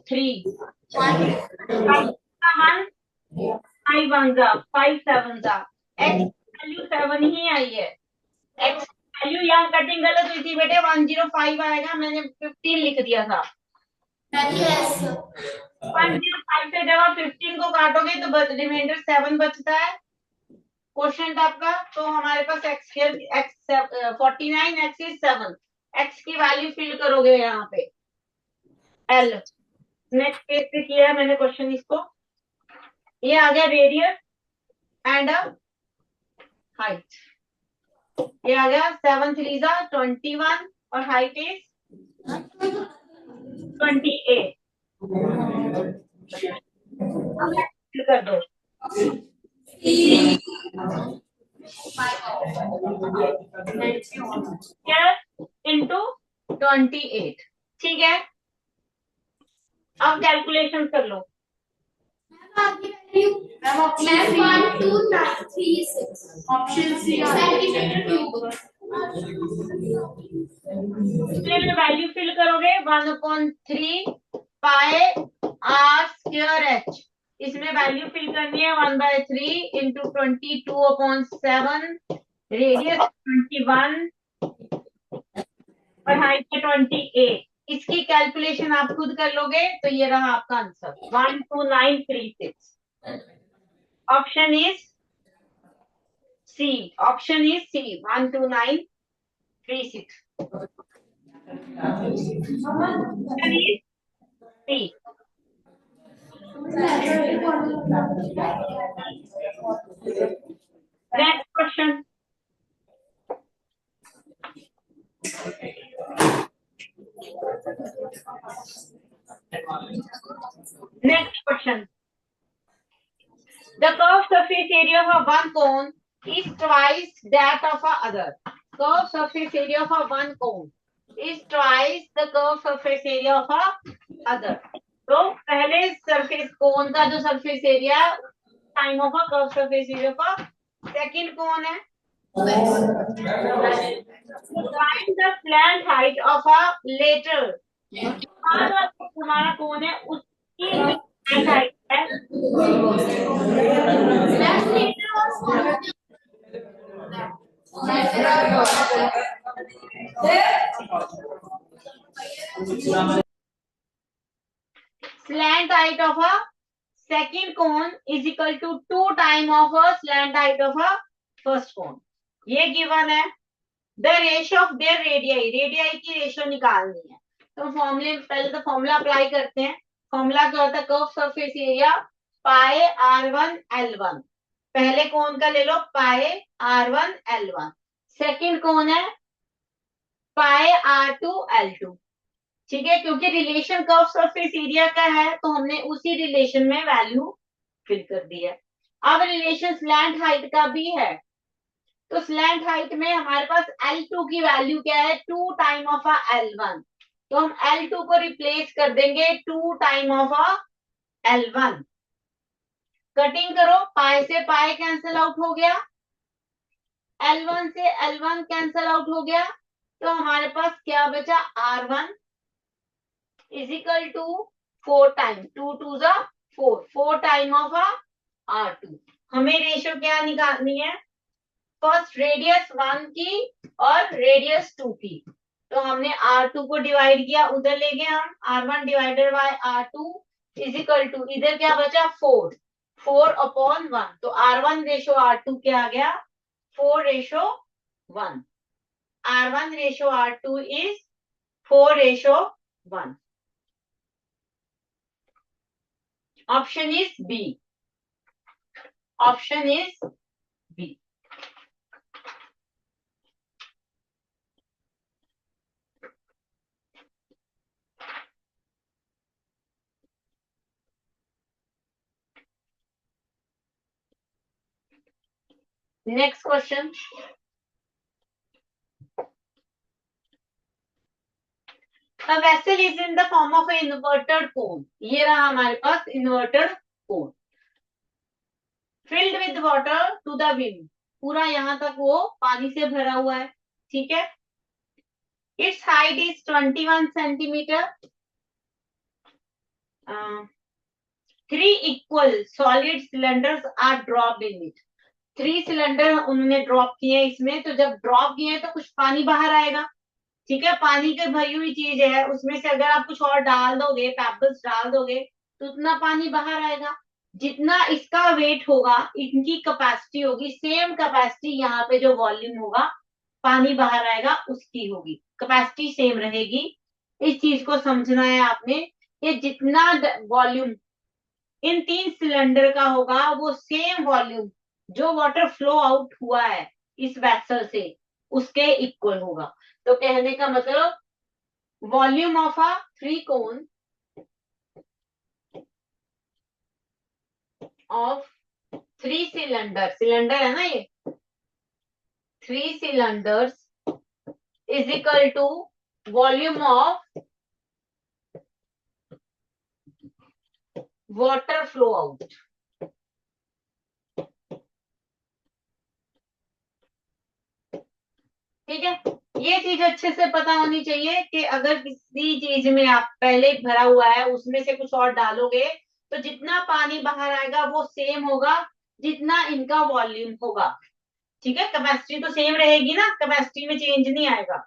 3 5 1 5 7 x वैल्यू 7 ही आई है। x वैल्यू यहाँ कटिंग गलत हुई थी बेटे, 105 आएगा, मैंने 15 लिख दिया था। 105 से जब आप 15 को काटोगे तो रिमाइंडर 7 बचता है। क्वेश्चन आपका, तो हमारे पास एक्स के एक्स 49 एक्स इज 7, एक्स की वैल्यू फिल करोगे यहाँ पे एल। नेक्स्ट पेज पे किया है मैंने क्वेश्चन इसको, ये आ गया रेडियस एंड हाइट, ये आ गया 7 3 21 और हाइट इज 28। कर दो इंटू 28, ठीक है। अब कैलकुलेशन कर लो। Option C centimetre cube. इसमें वैल्यू फिल करोगे 1/3 पाई आर स्क्वायर एच, इसमें वैल्यू फिल करनी है 1/3 इंटू 22/7, रेडियस 21 और हाइट है 28। इसकी कैलकुलेशन आप खुद कर लोगे तो ये रहा आपका answer 12936। Option is C, option is C 12936। Option is C. Next question, next question. The curved surface area of one cone is twice that of a other. Curved surface area of one cone is twice the curved surface area of a other. तो पहले surface cone का जो surface area है time of a curve surface area का second कौन है, find the slant height of a letter. हमारा कौन है उसकी स्लैंट हाइट है slant height of a second cone is equal to 2 time of a slant height of a first cone. ये given है। The ratio of there radii, radii की ratio निकालनी है। तो फॉर्मूले पहले तो फॉर्मूला अप्लाई करते हैं। फॉर्मूला क्या होता है, curve surface area pi r1 l1। पहले कोन का ले लो पाई r1 l1, सेकंड कौन है पाई r2 l2, ठीक है। क्योंकि रिलेशन कर्व सरफेस एरिया का है तो हमने उसी रिलेशन में वैल्यू फिल कर दी है। अब रिलेशन स्लैंट हाइट का भी है, तो स्लैंट हाइट में हमारे पास L2 की वैल्यू क्या है 2 टाइम ऑफ L1, तो हम L2 को रिप्लेस कर देंगे 2 टाइम ऑफ L1। कटिंग करो, पाई से पाई कैंसिल आउट हो गया, L1 से L1 कैंसिल आउट हो गया, तो हमारे पास क्या बचा R1 is equal to 4 time 2 2 4, 4 time of R2। हमें रेशियो क्या निकालनी है, फर्स्ट रेडियस 1 की और रेडियस 2 की। तो हमने R2 को डिवाइड किया, उधर ले गए हम R1 divided by R2 is equal to, इधर क्या बचा 4, 4/1। तो R1 रेशो R2 क्या आ गया 4:1। R1 ratio R2 is 4:1। Option is B, option is B. Next question, a vessel is in the form of an inverted cone। ये रहा हमारे पास inverted cone, filled with water to the wind, पूरा यहां तक वो पानी से भरा हुआ है, ठीक है। Its height is 21 centimetre. 3 equal solid cylinders are dropped in it. 3 cylinder उन्होंने ड्रॉप किए इसमें, तो जब ड्रॉप किए तो कुछ पानी बाहर आएगा, ठीक है। पानी की भरी हुई चीज है, उसमें से अगर आप कुछ और डाल दोगे, पेबल्स डाल दोगे तो उतना पानी बाहर आएगा। जितना इसका वेट होगा, इनकी कैपेसिटी होगी, सेम कैपेसिटी यहाँ पे जो वॉल्यूम होगा, पानी बाहर आएगा उसकी होगी, कैपेसिटी सेम रहेगी। इस चीज को समझना है आपने कि जितना वॉल्यूम इन 3 सिलेंडर का होगा वो सेम वॉल्यूम जो वाटर फ्लो आउट हुआ है इस वेसल से उसके इक्वल होगा। तो कहने का मतलब volume of a 3 cone of 3 cylinder, cylinder है ना ये, 3 cylinders is equal to volume of water flow out। ठीक है, ये चीज अच्छे से पता होनी चाहिए कि अगर किसी चीज में आप पहले भरा हुआ है उसमें से कुछ और डालोगे तो जितना पानी बाहर आएगा वो सेम होगा जितना इनका वॉल्यूम होगा। ठीक है, कैपेसिटी तो सेम रहेगी ना, कैपेसिटी में चेंज नहीं आएगा।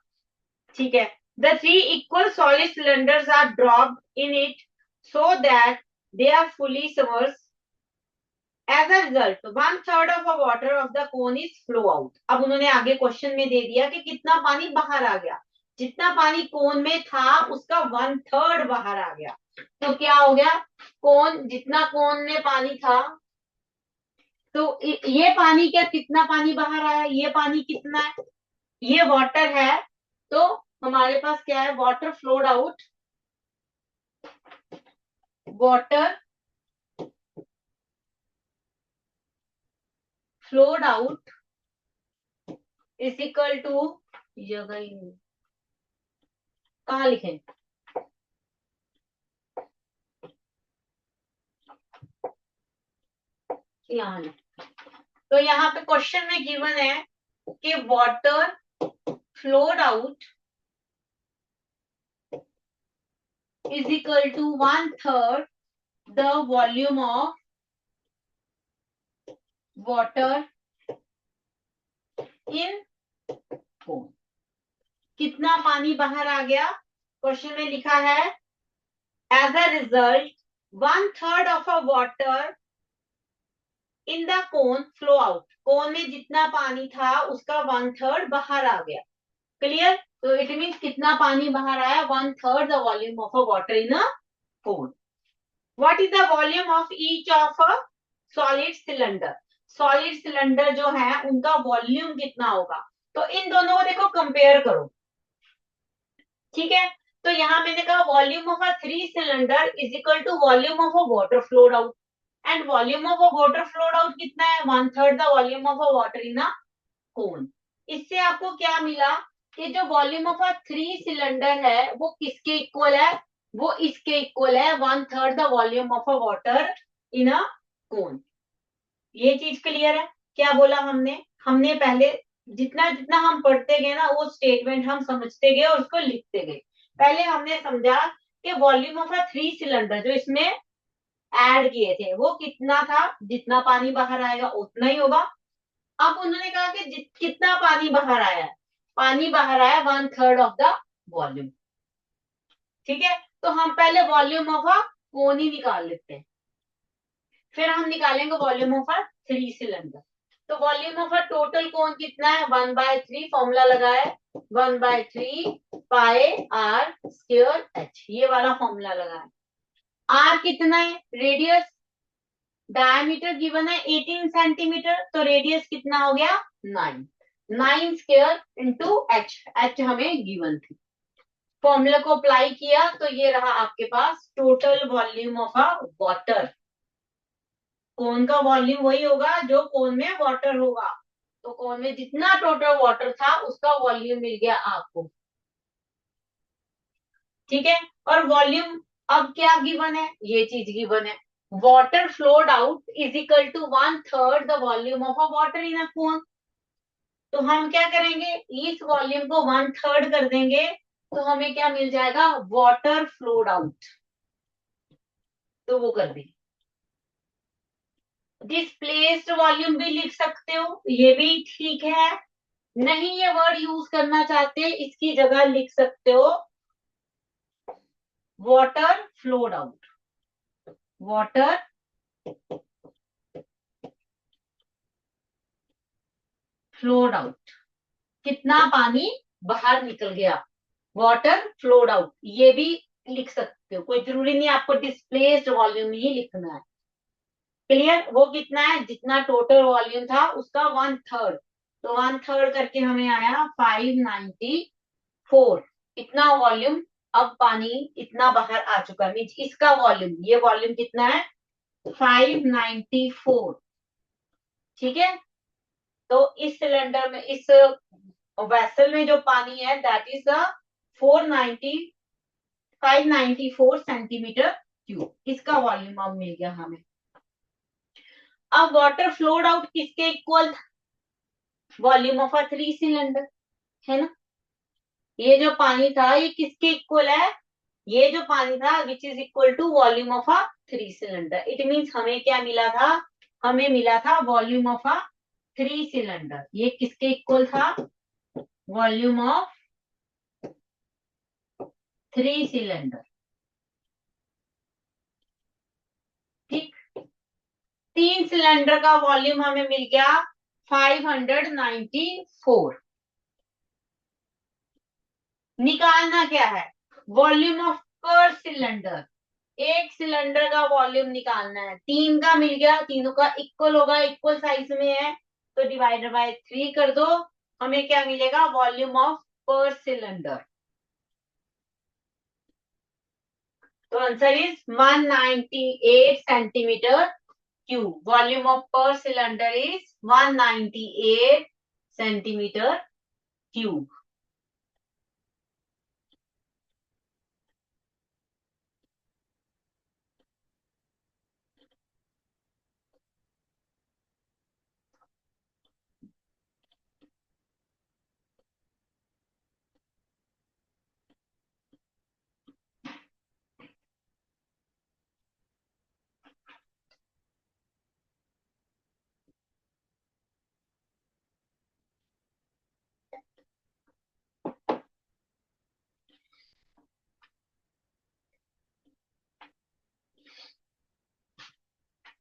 ठीक है, the 3 equal solid cylinders are dropped in it so that they are fully submerged. As a result 1/3 of a water of the cone is flow out. अब उन्होंने आगे क्वेश्चन में दे दिया कि कितना पानी बाहर आ गया, जितना पानी कोन में था उसका 1/3 बाहर आ गया। तो क्या हो गया, कोन जितना कोन में पानी था, तो ये पानी क्या, कितना पानी बाहर आया, ये पानी कितना है, ये वाटर है। तो हमारे पास क्या है, water flowed out, water flowed out is equal to, जगह ही नहीं, कहाँ लिखें, यहाँ नहीं। तो यहाँ पे क्वेश्चन में गिवन है कि water flowed out is equal to 1/3 the volume of water in cone. कितना पानी बाहर आ गया, क्वेश्चन में लिखा है as a result 1/3 of a water in the cone flow out. Cone में जितना पानी था उसका 1/3 बाहर आ गया। क्लियर, तो इट मीन्स कितना पानी बाहर आया, 1/3 the volume of a water in a cone. What is the volume of each of a solid cylinder. Solid cylinder जो है उनका वॉल्यूम कितना होगा, तो इन दोनों को देखो कंपेयर करो। ठीक है, तो यहाँ मैंने कहा volume of a 3 cylinder is equal to volume of a water flowed out, and volume of a water flowed out कितना है, 1/3 the volume of a water in a cone. इससे आपको क्या मिला कि जो वॉल्यूम ऑफ अ 3 सिलेंडर है वो किसके इक्वल है, वो इसके इक्वल है, 1/3 the volume of a water in a cone. ये चीज क्लियर है। क्या बोला हमने, हमने पहले जितना जितना हम पढ़ते गए ना वो स्टेटमेंट हम समझते गए और उसको लिखते गए। पहले हमने समझा कि वॉल्यूम ऑफ अ 3 सिलेंडर जो इसमें ऐड किए थे वो कितना था, जितना पानी बाहर आएगा उतना ही होगा। अब उन्होंने कहा कि कितना पानी बाहर आया है, पानी बाहर आया 1/3 ऑफ द वॉल्यूम। ठीक है, तो हम पहले वॉल्यूम ऑफ अ कोन ही निकाल लेते हैं, फिर हम निकालेंगे वॉल्यूम ऑफ अ 3 सिलेंडर। तो वॉल्यूम ऑफ अ टोटल कोन कितना है, 1/3, फॉर्मूला लगाए 1/3 पाए आर स्क्वायर एच, ये वाला फॉर्मूला लगाए। आर कितना है, रेडियस, डायमीटर गिवन है 18 सेंटीमीटर, तो रेडियस कितना हो गया 9, 9 स्क्वायर इंटू एच, एच हमें गिवन थी। फॉर्मूला को अप्लाई किया तो ये रहा आपके पास total volume of a water. Cone का वॉल्यूम वही होगा जो कोन में वाटर होगा, तो कोन में जितना टोटल वाटर था उसका वॉल्यूम मिल गया आपको। ठीक है, और वॉल्यूम अब क्या गिवन है, ये चीज गिवन है, water flowed out is equal to 1/3 the volume of a water in a cone. तो हम क्या करेंगे, इस वॉल्यूम को 1/3 कर देंगे तो हमें क्या मिल जाएगा, वाटर फ्लोड आउट। तो वो कर देंगे। डिस्प्लेस्ड वॉल्यूम भी लिख सकते हो, ये भी ठीक है। नहीं ये वर्ड यूज करना चाहते इसकी जगह लिख सकते हो water flowed out, water flowed out, कितना पानी बाहर निकल गया, वाटर फ्लोड आउट, ये भी लिख सकते हो, कोई जरूरी नहीं आपको डिस्प्लेस्ड वॉल्यूम ही लिखना है। क्लियर, वो कितना है, जितना टोटल वॉल्यूम था उसका 1/3, तो 1/3 करके हमें आया 594, इतना वॉल्यूम, अब पानी इतना बाहर आ चुका है, मीन्स इसका वॉल्यूम, ये वॉल्यूम कितना है 594। ठीक है, तो इस सिलेंडर में, इस वेसल में जो पानी है दैट इज 490 594 सेंटीमीटर क्यूब, इसका वॉल्यूम अब मिल गया हमें। अब वाटर फ्लोड आउट किसके इक्वल था, वॉल्यूम ऑफ अ 3 सिलेंडर, है ना। ये जो पानी था ये किसके इक्वल है, ये जो पानी था which is equal to volume of a 3 cylinder. It means हमें क्या मिला था, हमें मिला था वॉल्यूम ऑफ अ 3 सिलेंडर। ये किसके इक्वल था, वॉल्यूम ऑफ 3 सिलेंडर। ठीक, 3 सिलेंडर का वॉल्यूम हमें मिल गया 594। निकालना क्या है, वॉल्यूम ऑफ पर सिलेंडर, एक सिलेंडर का वॉल्यूम निकालना है। 3 का मिल गया, तीनों का इक्वल होगा, इक्वल साइज में है, तो डिवाइडेड बाय 3 कर दो, हमें क्या मिलेगा, वॉल्यूम ऑफ पर सिलेंडर। तो answer is 198 centimetre cube, volume of per cylinder is 198 centimetre cube.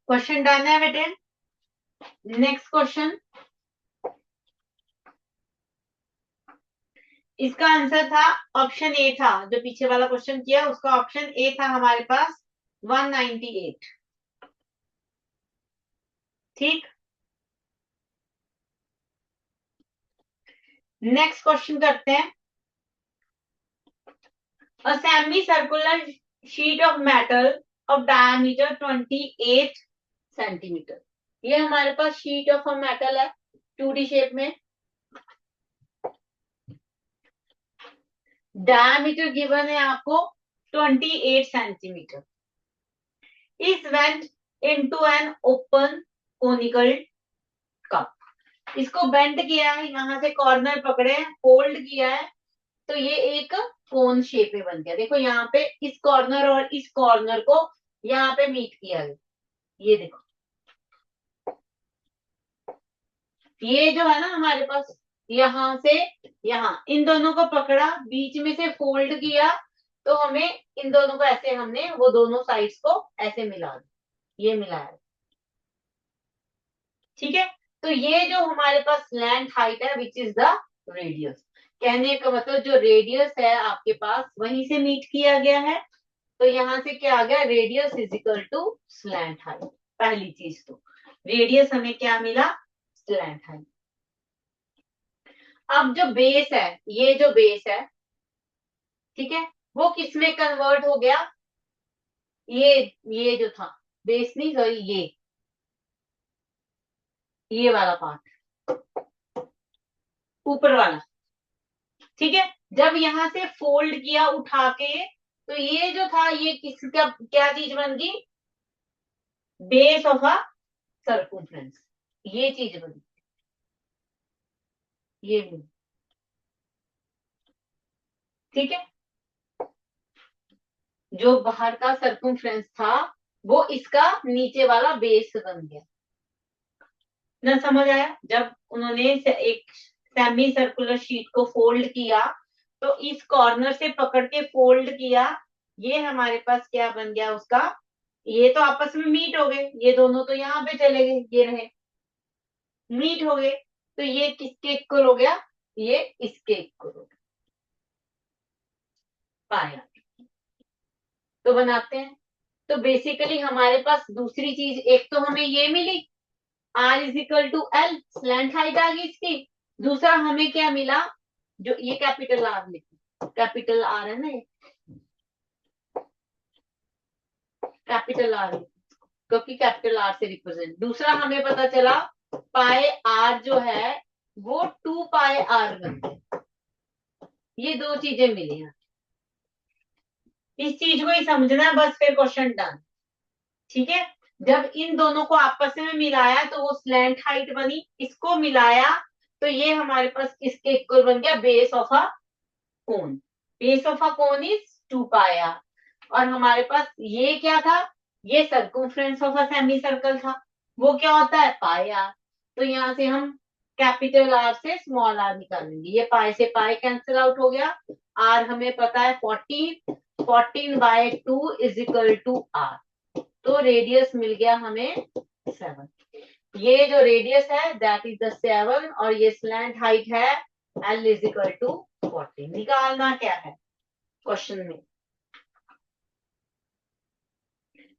Question done है बेटे। नेक्स्ट क्वेश्चन, इसका आंसर था ऑप्शन ए था, जो पीछे वाला क्वेश्चन किया उसका ऑप्शन ए था हमारे पास 198। ठीक, नेक्स्ट क्वेश्चन करते हैं। A semicircular sheet of metal of diameter 28 centimetre, ये हमारे पास शीट ऑफ अ मेटल है 2D शेप में, डायमीटर गिवन है आपको 28 centimetre, is went into an open conical cup. इसको बेंड किया है, यहाँ से कॉर्नर पकड़े हैं, फोल्ड किया है, तो ये एक कोन शेप में बन गया। देखो यहाँ पे इस कॉर्नर और इस कॉर्नर को यहाँ पे मीट किया गया, ये देखो, ये जो है ना हमारे पास, यहाँ से यहाँ इन दोनों को पकड़ा, बीच में से फोल्ड किया, तो हमें इन दोनों को ऐसे, हमने वो दोनों साइड्स को ऐसे मिला दिया, ये मिलाया। ठीक है, तो ये जो हमारे पास स्लैंट हाइट है विच इज द रेडियस, कहने का मतलब जो रेडियस है आपके पास वहीं से मीट किया गया है, तो यहाँ से क्या आ गया, radius is equal to slant height. पहली चीज तो रेडियस हमें क्या मिला, स्लैंट हाइट। अब जो बेस है, ये जो बेस है, ठीक है, वो किस में कन्वर्ट हो गया, ये जो था बेस नहीं, सॉरी, ये वाला पार्ट ऊपर वाला। ठीक है, जब यहाँ से फोल्ड किया उठा के, तो ये जो था ये किसका क्या चीज बन गई, बेस ऑफ अ सर्कमफ्रेंस, ये चीज बनी, ये बनी। ठीक है, जो बाहर का सर्कमफ्रेंस था वो इसका नीचे वाला बेस बन गया ना। समझ आया, जब उन्होंने एक सेमी सर्कुलर शीट को फोल्ड किया, तो इस कॉर्नर से पकड़ के फोल्ड किया, ये हमारे पास क्या बन गया, उसका ये तो आपस में मीट हो गए, ये दोनों तो यहाँ पे चले गए, ये रहे मीट हो गए, तो ये किसके इक्वल हो गया, ये इसके इक्वल हो गया, पाया। तो बनाते हैं। तो बेसिकली हमारे पास दूसरी चीज, एक तो हमें ये मिली R is equal to L, slant height आ गई इसकी। दूसरा हमें क्या मिला, जो ये कैपिटल आर लिखो, कैपिटल आर है ना ये, कैपिटल आर, क्योंकि कैपिटल आर से रिप्रेजेंट। दूसरा हमें पता चला पाए आर जो है वो 2 पाए आर1, ये दो चीजें मिली हैं। इस चीज को ही समझना है बस, फिर क्वेश्चन डन। ठीक है, जब इन दोनों को आपस में मिलाया तो वो स्लैंट हाइट बनी, इसको मिलाया तो ये हमारे पास किसके इक्वल बन गया, base of a cone. Base of a cone is 2 pi r. और हमारे पास ये क्या था, ये circumference of a semi circle था, वो क्या होता है, पाई आर। तो यहाँ से हम कैपिटल आर से स्मॉल आर निकालेंगे, ये पाई से पाई कैंसिल आउट हो गया। आर हमें पता है 14, 14/2 इज इक्वल टू आर। तो रेडियस मिल गया हमें 7। ये जो रेडियस है दैट इज द 7, और ये स्लैंट हाइट है एल इज इक्वल टू 40। निकालना क्या है क्वेश्चन में,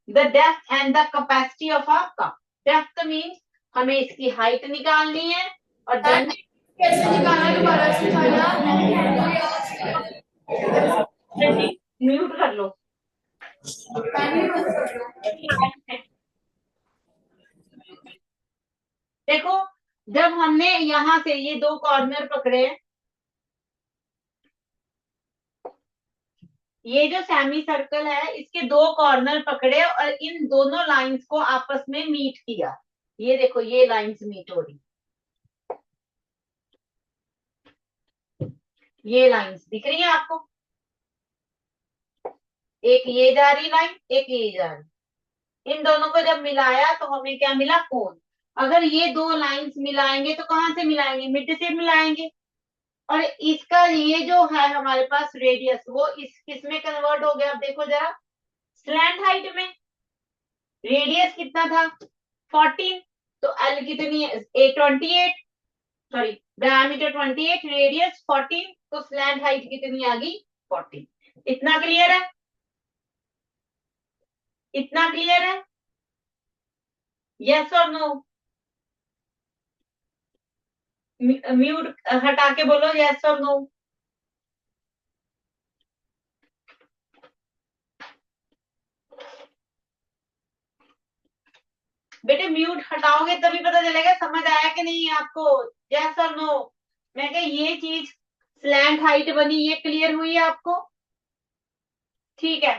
the depth and the capacity of a cup. Depth means हमें इसकी हाइट निकालनी है, और देन कैसे निकालना है दोबारा सिखाना। म्यूट कर लो। देखो, जब हमने यहां से ये दो कॉर्नर पकड़े, ये जो सेमी सर्कल है इसके दो कॉर्नर पकड़े और इन दोनों लाइंस को आपस में मीट किया। ये देखो, ये लाइंस मीट हो रही, ये लाइंस दिख रही है आपको, एक ये जा रही लाइन, एक ये जा रही। इन दोनों को जब मिलाया तो हमें क्या मिला, कोण। अगर ये दो लाइंस मिलाएंगे तो कहां से मिलाएंगे, मिड से मिलाएंगे। और इसका ये जो है हमारे पास रेडियस, वो इस किस में कन्वर्ट हो गया, अब देखो जरा, स्लैंट हाइट में। रेडियस कितना था, 14, तो एल कितनी है, 28, सॉरी डायमीटर 28, रेडियस 14, तो स्लैंट हाइट कितनी आ गई, 14। इतना क्लियर है, इतना क्लियर है, यस और नो। म्यूट हटा के बोलो यस और नो। बेटे म्यूट हटाओगे तभी पता चलेगा समझ आया कि नहीं आपको, यस और नो। मैं कह ये चीज स्लैंट हाइट बनी, ये क्लियर हुई है आपको, ठीक है।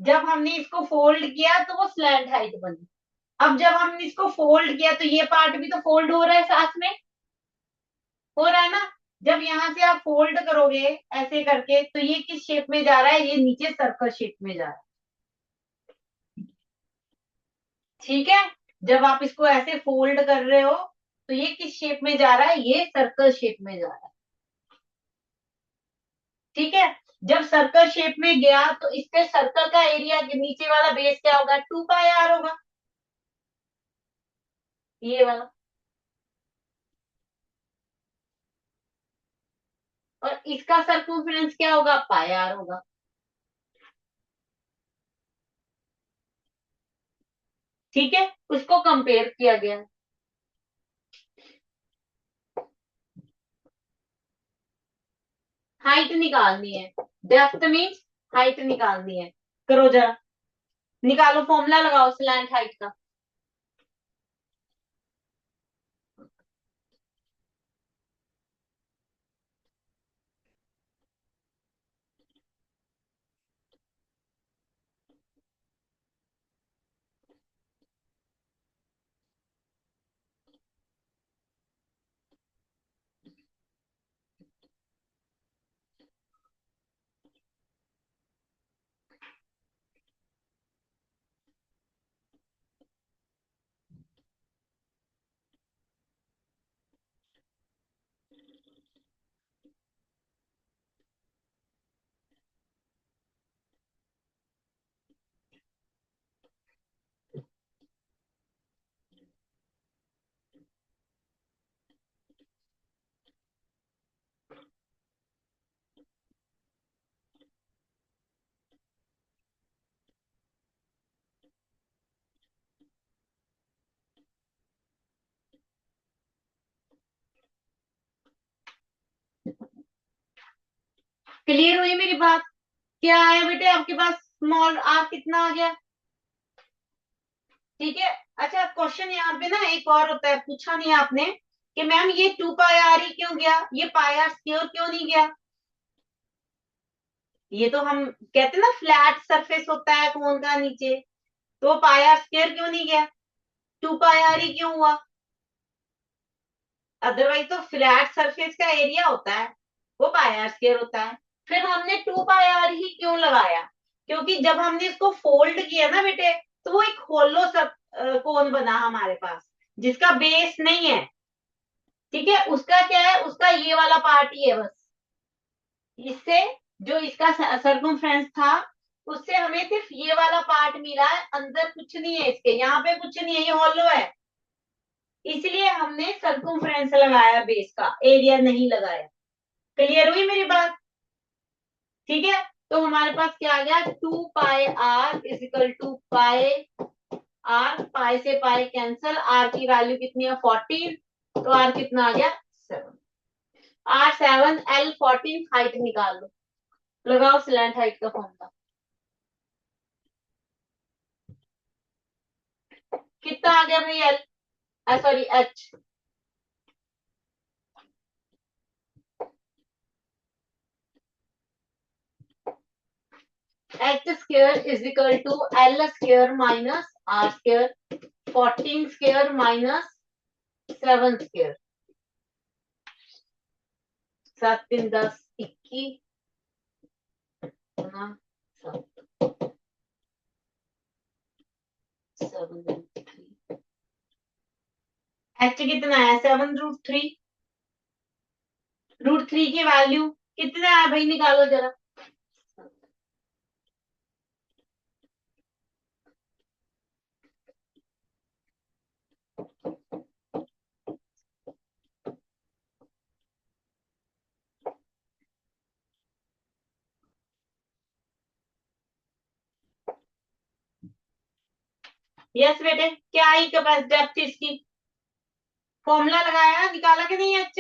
जब हमने इसको फोल्ड किया तो वो स्लैंट हाइट बनी। अब जब हमने इसको फोल्ड किया तो ये पार्ट भी तो फोल्ड हो रहा है साथ में, हो रहा है ना। जब यहाँ से आप फोल्ड करोगे ऐसे करके तो ये किस शेप में जा रहा है, ये नीचे सर्कल शेप में जा रहा है, ठीक है। जब आप इसको ऐसे फोल्ड कर रहे हो तो ये किस शेप में जा रहा है, ये सर्कल शेप में जा रहा है, ठीक है। जब सर्कल शेप में गया तो इसके सर्कल का एरिया नीचे वाला बेस क्या होगा, 2 पाई आर होगा, ये वाला। और इसका सर्कमफ्रेंस क्या होगा, पाई आर होगा, ठीक है। उसको कंपेयर किया गया। हाइट निकालनी है, डेप्थ मीन्स हाइट निकालनी है। करो जरा, निकालो, फॉर्मूला लगाओ स्लैंट हाइट का। क्लियर हुई मेरी बात? क्या आया बेटे आपके पास? स्मॉल आर कितना आ गया? ठीक है। अच्छा, क्वेश्चन यहाँ पे ना एक और होता है, पूछा नहीं आपने कि मैम ये 2 पाई आर ही क्यों गया, ये पाई आर स्क्वायर क्यों नहीं गया? ये तो हम कहते हैं ना फ्लैट सरफेस होता है कोन का नीचे, तो पाई आर स्क्वायर क्यों नहीं गया? 2 पाई आर ही क्यों हुआ? अदरवाइज तो फ्लैट सरफेस का एरिया होता है, वो पाई आर स्क्वायर होता है। फिर हमने 2 पाई आर ही क्यों लगाया? क्योंकि जब हमने इसको फोल्ड किया ना बेटे, तो वो एक होलो सब कोन बना हमारे पास, जिसका बेस नहीं है। ठीक है, उसका क्या है, उसका ये वाला पार्ट ही है बस। इससे जो इसका सर्कमफ्रेंस था, उससे हमें सिर्फ ये वाला पार्ट मिला है, अंदर कुछ नहीं है इसके, यहाँ पे कुछ नहीं है, ये हॉलो है। इसलिए हमने सर्कमफ्रेंस लगाया, बेस का एरिया नहीं लगाया। क्लियर हुई मेरी बात? ठीक है, तो हमारे पास क्या आ गया, 2 pi R is equal to pi R, pi से पाई कैंसल, आर की वैल्यू कितनी है 14, तो आर कितना आ गया 7। R7 L14 हाइट निकाल लो, लगाओ स्लैंट हाइट का फॉर्मूला। कितना आ गया भाई l, sorry h? H square is equal to l square minus r square, 14 square minus 7 square, 7 3 10 21 गुना 7 एच कितना है 7√3, √3 की वैल्यू कितने आया भाई, निकालो जरा। यस बेटे, क्या आई कैपेसिटी डेप्थ इसकी? फॉर्मूला लगाया, निकाला कि नहीं एच?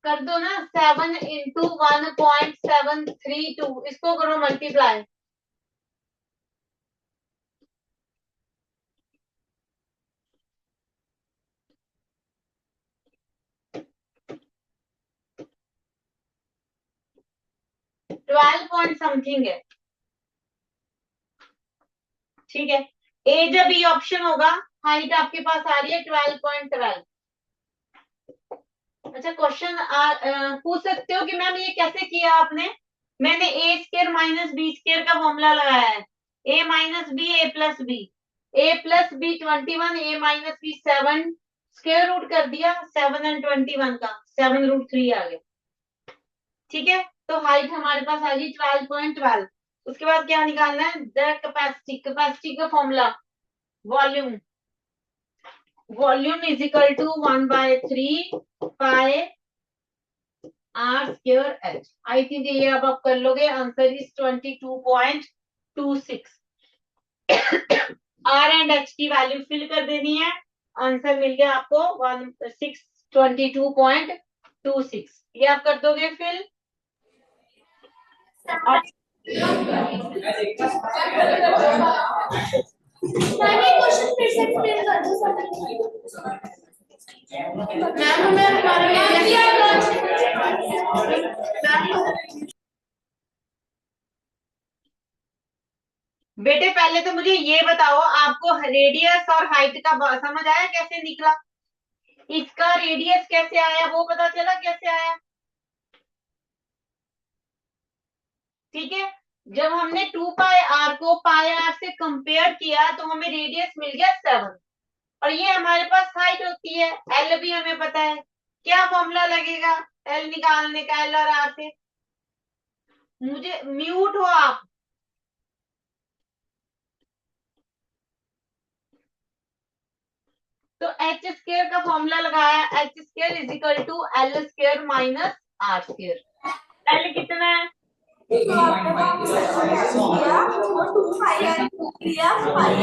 कर दो ना, 7 × 1.732, इसको करो मल्टीप्लाई। ट्वेल्व पॉइंट समथिंग है। ठीक है, ए जब बी ऑप्शन होगा, हाइट आपके पास आ रही है 12.12। अच्छा, क्वेश्चन पूछ सकते हो कि मैम ये कैसे किया आपने? मैंने ए स्क्र माइनस बी स्क्र का फॉर्मूला लगाया है, ए माइनस बी ए प्लस बी, ए प्लस बी 21, ए माइनस बी 7, स्क्वायर रूट कर दिया 7 एंड 21 का, 7√3 आ गया। ठीक है, तो हाइट हमारे पास आ गई 12.12। उसके बाद क्या निकालना है, द कैपेसिटी, कैपेसिटी का formula volume, volume is equal to 1/3 pi are square h. I think ये अब आप कर लोगे, answer is 22.26। R and h की वैल्यू फिल कर देनी है, आंसर मिल गया आपको 1622.26। ये आप कर दोगे फिल? और मैंने क्वेश्चन फिर से एक्सप्लेन कर दो सर। मैम हमें हमारा एरिया बेटे पहले तो मुझे ये बताओ, आपको रेडियस और हाइट का समझ आया कैसे निकला? इसका रेडियस कैसे आया वो पता चला कैसे आया? ठीक है, जब हमने 2 पाई आर को पाई आर से कंपेयर किया तो हमें रेडियस मिल गया 7, और ये हमारे पास हाइट होती है, एल भी हमें पता है। क्या फॉर्मूला लगेगा एल निकालने का, एल और आर से? मुझे म्यूट हो आप। तो एच स्क्वायर का फॉर्मूला लगाया, h square is equal to l square minus r square. L कितना है? तो आपने वहाँ किया और 2 पाई आर किया pi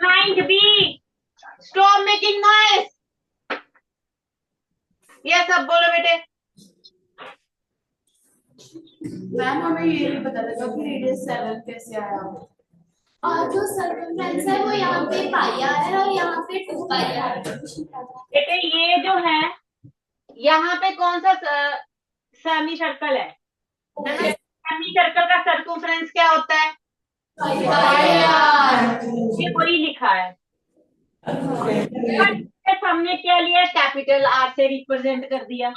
ninth B, stop making noise. ये सब बोलो बेटे। मैम हमें ये नहीं पता लगा कि रेडियस 7 कैसे आया। और जो सर्कमफ्रेंस है वो यहाँ पे पाई आर है और यहाँ पे 2 पाई आर। बेटे ये जो है यहाँ पे कौन सा सेमी सर्कल है ना? सेमी सर्कल का सर्कमफ्रेंस क्या होता है? Pi R. ये वही लिखा है। हमने क्या लिया? कैपिटल आर से रिप्रेजेंट कर दिया।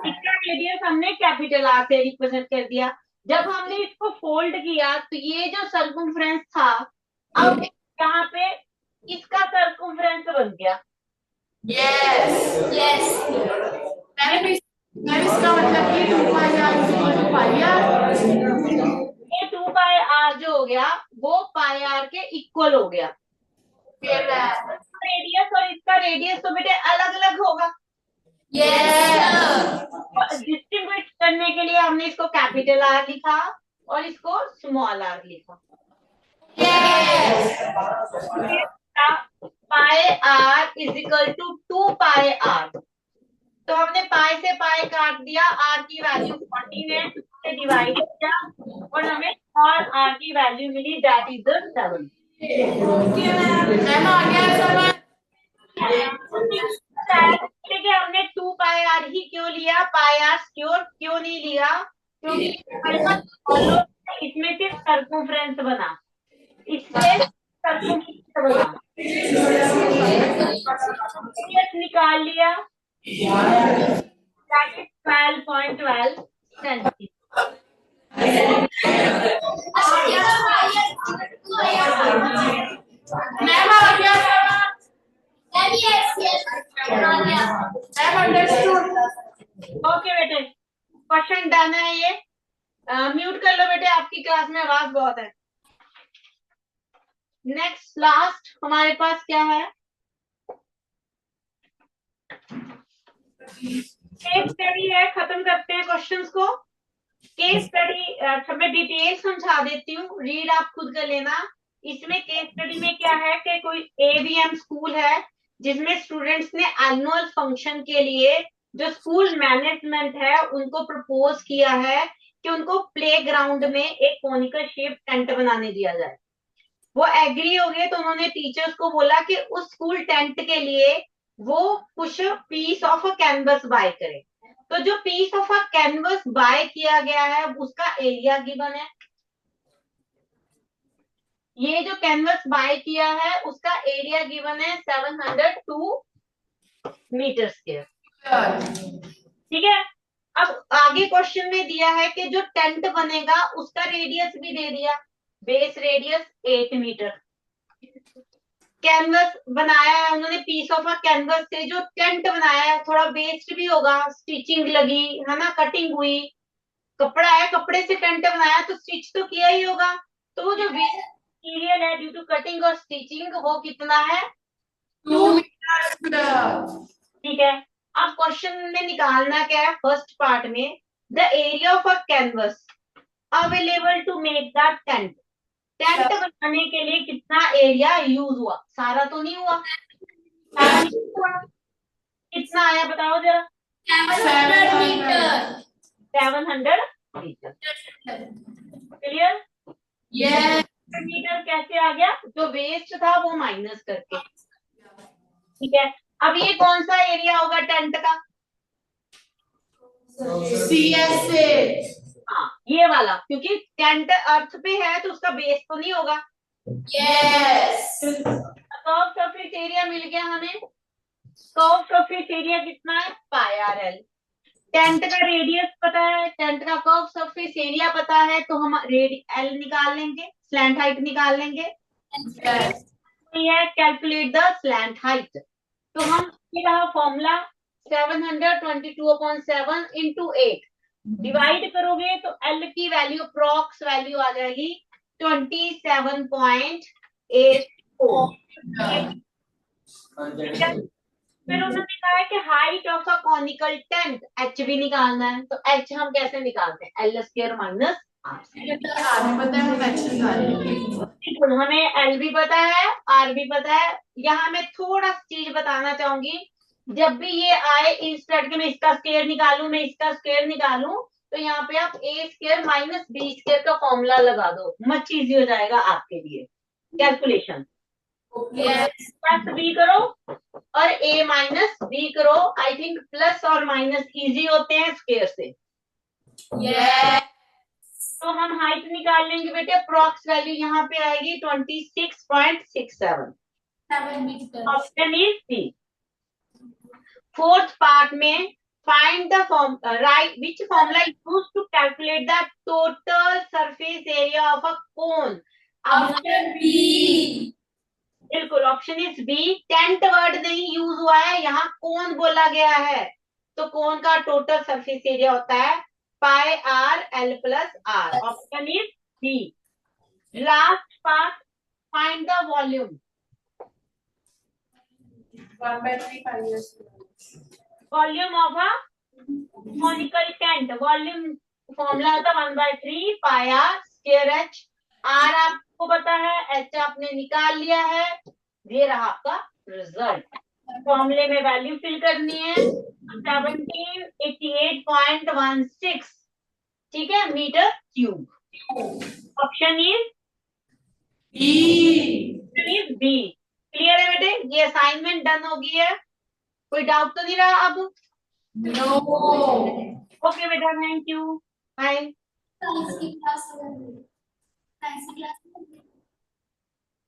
इसका रेडियस हमने कैपिटल आर से रिप्रेजेंट कर दिया। जब हमने इसको फोल्ड किया तो ये जो सर्कमफ्रेंस था अब यहाँ पे इसका सर्कमफ्रेंस बन गया। यस मैम इसका मतलब कि 2 pi R equal to pi R. ये 2 पाई आर जो हो गया वो पाई आर के इक्वल हो गया। रेडियस और इसका रेडियस तो बेटे अलग अलग होगा। डिस्टिंग्विश करने के लिए हमने इसको कैपिटल आर लिखा और इसको स्मॉल आर लिखा। Pi R is equal to 2 pi R. तो हमने पाई से पाई काट दिया, आर की वैल्यू 14 है, उसे डिवाइड किया और हमें और आर की वैल्यू मिली, दैट इज 7। मैम आ गया देखिए हमने 2 पाई आर ही क्यों लिया, पाई आर क्यों नहीं लिया? क्योंकि इसमें सिर्फ सर्कमफ्रेंस बना, इससे सर्कमफ्रेंस बना। निकाल लिया, दैट इज 12.12 सेंटीमीटर। मैम आ गया ओके बेटे, क्वेश्चन डन है ये। म्यूट कर लो बेटे, आपकी क्लास में आवाज बहुत है। नेक्स्ट लास्ट हमारे पास क्या है? केस स्टडी है। खत्म करते हैं क्वेश्चंस को। केस स्टडी मैं डिटेल समझा देती हूँ, रीड आप खुद कर लेना। इसमें केस स्टडी में क्या है कि कोई एवीएम स्कूल है जिसमें स्टूडेंट्स ने एनुअल फंक्शन के लिए जो स्कूल मैनेजमेंट है उनको प्रपोज किया है कि उनको प्लेग्राउंड में एक कॉनिकल शेप टेंट बनाने दिया जाए। वो एग्री हो गए तो उन्होंने टीचर्स को बोला कि उस स्कूल टेंट के लिए वो कुछ piece of a canvas buy करें। तो जो piece of a canvas buy किया गया है उसका एरिया गिवन है। ये जो कैनवस बाय किया है उसका एरिया गिवन है 702 मीटर स्क्वायर। ठीक है, अब आगे क्वेश्चन में दिया है कि जो टेंट बनेगा उसका रेडियस भी दे दिया, बेस रेडियस 8 मीटर। कैनवस बनाया है उन्होंने, पीस ऑफ अ कैनवस से जो टेंट बनाया है, थोड़ा वेस्ट भी होगा, स्टिचिंग लगी है ना, कटिंग हुई, कपड़ा है, कपड़े से टेंट बनाया तो स्टिच तो किया ही होगा। तो वो जो वेस्ट मटीरियल है ड्यू टू कटिंग और स्टिचिंग वो कितना है? 2 मीटर। ठीक है, अब क्वेश्चन में निकालना क्या है? फर्स्ट पार्ट में the area of a canvas available to make the tent. Tent बनाने के लिए कितना एरिया यूज हुआ? सारा तो नहीं हुआ, सारा नहीं हुआ, कितना आया बताओ जरा? 700 meter. 700 meter. Clear? Yes meter कैसे आ गया? जो वेस्ट था वो माइनस करके। ठीक है, अब ये कौन सा एरिया होगा टेंट का? CS से। हाँ ये वाला, क्योंकि टेंट अर्थ पे है तो उसका बेस तो नहीं होगा। यस कर्व सरफेस एरिया मिल गया हमें कर्व सरफेस एरिया कितना है, पाई आर एल। टेंट का रेडियस पता है, टेंट का कर्व सरफेस एरिया पता है, तो हम एल निकाल लेंगे, स्लैंट हाइट निकाल लेंगे। Yes. है कैलकुलेट द स्लैंट हाइट। तो हम ये रहा फॉर्मूला 722/7 इंटू 8 डिवाइड करोगे तो एल की वैल्यू अप्रॉक्स वैल्यू आ जाएगी 27.84। फिर उन्होंने कहा है कि height of a conical tent h भी निकालना है, तो एच हम कैसे निकालते हैं, l square minus r. R पता है, हम एक्शन निकालेंगे। हमें एल भी पता है, आर भी पता है। यहाँ मैं थोड़ा चीज बताना चाहूंगी, जब भी ये आए इंस्टेड के मैं इसका स्क्वायर निकालूं, मैं इसका स्क्वायर निकालूं, तो यहाँ पे आप ए स्क्वायर माइनस बी स्क्वायर का फॉर्मूला लगा दो, मच इजी हो जाएगा आपके लिए कैलकुलेशन। प्लस बी करो और ए माइनस बी करो। आई थिंक प्लस और माइनस इजी होते हैं स्क्वायर से। तो हम हाइट निकाल लेंगे बेटे, अप्रॉक्स वैल्यू यहाँ पे आएगी 26.67। Option is C. Fourth part में find the form right which formula use to calculate the total surface area of a cone. Option B. बिल्कुल option is B. Tent word नहीं use हुआ है, यहाँ कोन बोला गया है, तो कोन का टोटल सरफेस एरिया होता है pi R L plus R. Option is B. Last part find the volume. 1/3 years. Volume of a conical tent, volume formula होता है 1/3 pi are square H. R आपको पता है, एच आपने निकाल लिया है, ये रहा आपका रिजल्ट। फॉर्मूले में वैल्यू फिल करनी है 1788.16, ठीक है, meter cube. Option is b. Clear है बेटे, ये असाइनमेंट डन हो गई है, कोई डाउट तो नहीं रहा अब? No. ओके बेटा, thank you, bye. Fancy class.